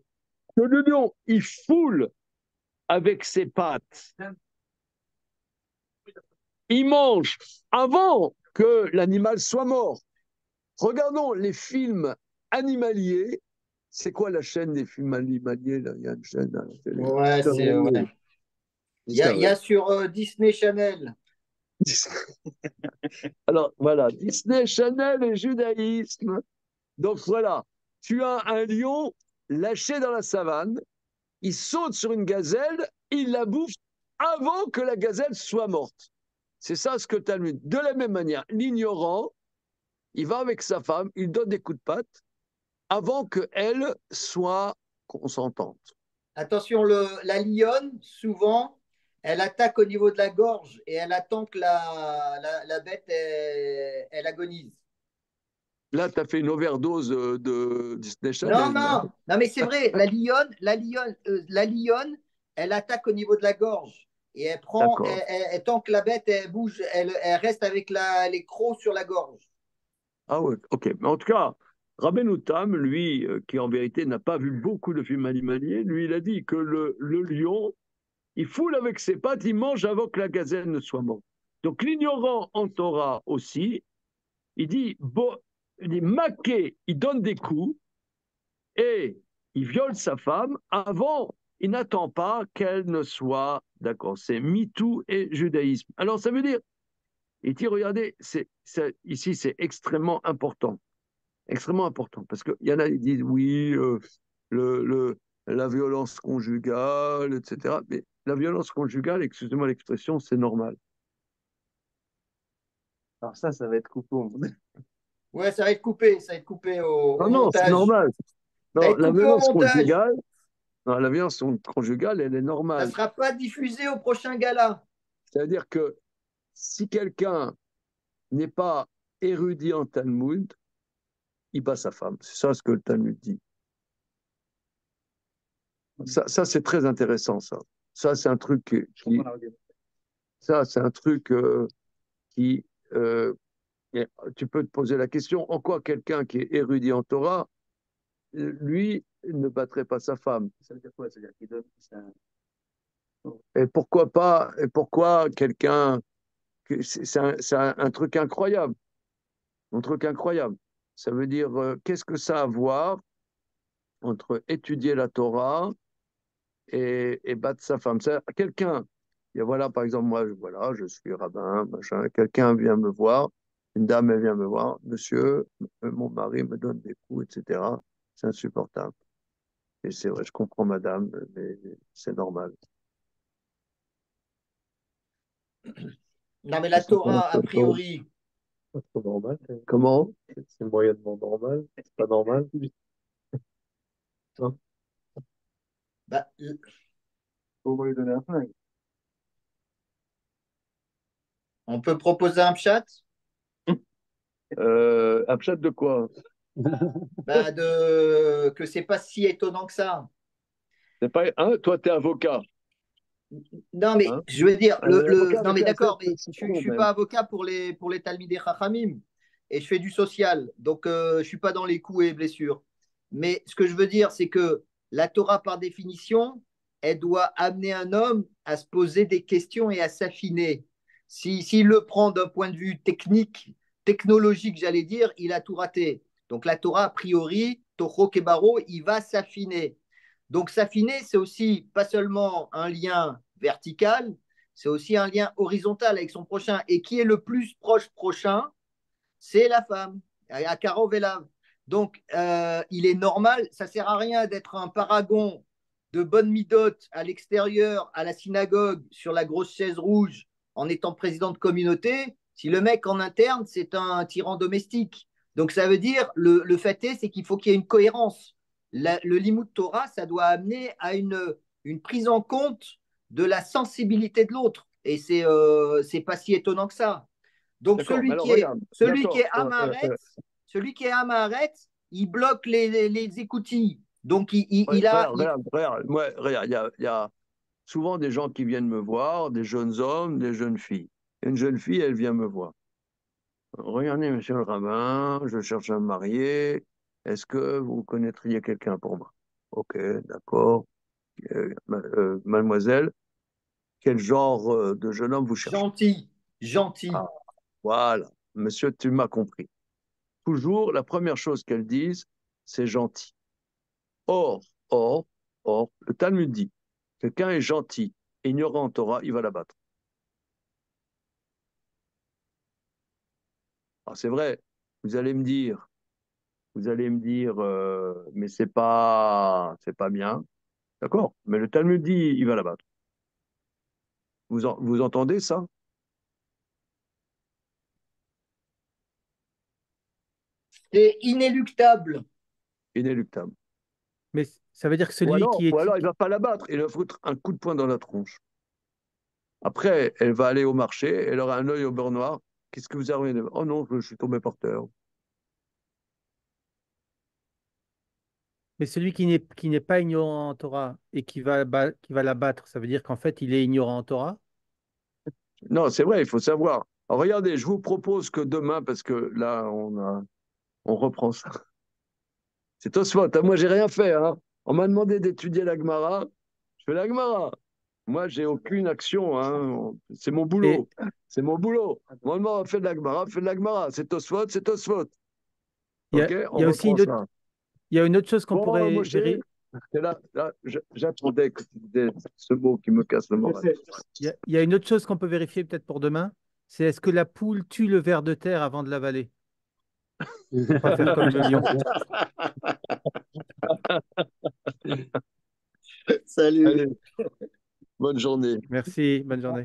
que le lion, il foule avec ses pattes. Il mange avant que l'animal soit mort. Regardons les films animaliers. C'est quoi la chaîne des films animaliers là? Il y a une chaîne à la télé. Ouais, c'est. Ouais. Il y a sur Disney Channel. Alors voilà, Disney, Channel et judaïsme. Donc voilà, tu as un lion lâché dans la savane, il saute sur une gazelle, il la bouffe avant que la gazelle soit morte. C'est ça ce que tu as lu. De la même manière, l'ignorant, il va avec sa femme, il donne des coups de patte avant qu'elle soit consentante. Attention, la lionne, souvent, elle attaque au niveau de la gorge et elle attend que la bête elle agonise. Là, tu as fait une overdose de Disney Channel. Non, mais c'est vrai, la lionne, elle attaque au niveau de la gorge et elle prend, tant que la bête elle bouge, elle reste avec les crocs sur la gorge. Ah ouais, ok. Mais en tout cas, Rabbenoutam, lui, qui en vérité n'a pas vu beaucoup de films animaliers, lui, il a dit que le lion, il foule avec ses pattes, il mange avant que la gazelle ne soit morte. Donc l'ignorant en Torah aussi, il dit, maqué, il donne des coups et il viole sa femme avant, il n'attend pas qu'elle ne soit d'accord. C'est MeToo et judaïsme. Alors ça veut dire, il dit, regardez, ici c'est extrêmement important. Extrêmement important. Parce qu'il y en a qui disent, oui, la violence conjugale, etc. Mais la violence conjugale, excusez-moi l'expression, c'est normal. Alors ça va être coupé au monde. Ouais, ça va être coupé au Non, c'est montage. normal. Ça va Non, être coupé au montage. la violence conjugale, elle est Ça ne normale. sera pas diffusé au prochain gala. C'est-à-dire que si quelqu'un n'est pas érudit en Talmud, il bat sa femme. C'est ça ce que le Talmud dit. Ça c'est très intéressant, ça. Ça, c'est un truc qui, tu peux te poser la question, en quoi quelqu'un qui est érudit en Torah, lui, ne battrait pas sa femme? Ça veut dire quoi? Ça veut dire qu'il donne. Et pourquoi pas, et pourquoi quelqu'un, c'est un truc incroyable, un truc incroyable. Ça veut dire, qu'est-ce que ça a à voir entre étudier la Torah et battre sa femme? Quelqu'un, et voilà, par exemple, moi, voilà, je suis rabbin, machin, quelqu'un vient me voir, une dame, elle vient me voir, monsieur, mon mari me donne des coups, etc. C'est insupportable. Et c'est vrai, je comprends madame, mais c'est normal. Non, mais la Torah, a priori, C'est pas trop normal. Comment? C'est moyennement normal. C'est pas normal. Non. bah, Faut lui donner un flingue. on peut proposer un chat Abchat de quoi? que c'est pas si étonnant que ça. C'est pas, hein, toi, t'es avocat, Non, mais hein? je veux dire, Un avocat non, avec mais un d'accord, Z, mais c'est je con, suis même. pas avocat pour les Talmidei Chachamim et je fais du social, donc je suis pas dans les coups et blessures. Mais ce que je veux dire, c'est que la Torah, par définition, elle doit amener un homme à se poser des questions et à s'affiner. S'il le prend d'un point de vue technique, technologique, j'allais dire, il a tout raté. Donc la Torah, a priori, Toho Kebaro, il va s'affiner. Donc s'affiner, c'est aussi pas seulement un lien vertical, c'est aussi un lien horizontal avec son prochain. Et qui est le plus prochain? C'est la femme, à Caro Velav. Donc, il est normal, ça ne sert à rien d'être un paragon de bonne midote à l'extérieur, à la synagogue, sur la grosse chaise rouge, en étant président de communauté, si le mec en interne, c'est un tyran domestique. Donc, ça veut dire, le fait est, c'est qu'il faut qu'il y ait une cohérence. Le Limud Torah, ça doit amener à une prise en compte de la sensibilité de l'autre. Et c'est pas si étonnant que ça. Donc D'accord, mais alors regarde, d'accord. celui qui est Amaret, il bloque les écoutilles. Donc il a. Regarde, il y a souvent des gens qui viennent me voir, des jeunes hommes, des jeunes filles. Une jeune fille, elle vient me voir. Regardez, monsieur le rabbin, je cherche à me marier. Est-ce que vous connaîtriez quelqu'un pour moi? Ok, d'accord. Mademoiselle, quel genre de jeune homme vous cherchez? Gentil, gentil. Ah, voilà. Monsieur, tu m'as compris. Toujours, la première chose qu'elles disent, c'est gentil. Or, or, or, le Talmud dit, quelqu'un est gentil, ignorant en Torah, il va l'abattre. Alors c'est vrai, vous allez me dire, mais c'est pas bien, d'accord? Mais le Talmud dit, il va l'abattre. Vous entendez ça? C'est inéluctable. Inéluctable. Mais ça veut dire que celui qui Ou est. alors il va pas l'abattre, il va foutre un coup de poing dans la tronche. Après, elle va aller au marché, elle aura un œil au beurre noir. Qu'est-ce que vous avez? Oh non, je suis tombé par terre. Mais celui qui n'est pas ignorant en Torah et qui va l'abattre, ça veut dire qu'en fait, il est ignorant en Torah? Non, c'est vrai, il faut savoir. Alors, regardez, je vous propose que demain, parce que là, on reprend ça. C'est Tosfot, hein, moi, j'ai rien fait. Hein. On m'a demandé d'étudier la Gemara. Je fais la Gemara. Moi, j'ai aucune action. Hein. C'est mon boulot. C'est mon boulot. Normalement, on fait de la Gemara, fait de la Gemara. C'est Tosfot, c'est Tosfot. Il y a, OK, il on y a aussi reprend ça. il y a une autre chose qu'on Bon, pourrait Moshe, vérifier. c'est là, j'attendais que tu disais ce mot qui me casse le moral. Il y a une autre chose qu'on peut vérifier peut-être pour demain. C'est est-ce que la poule tue le ver de terre avant de l'avaler? Pour pas faire comme le lion. Salut. Allez, bonne journée. Merci, bonne journée.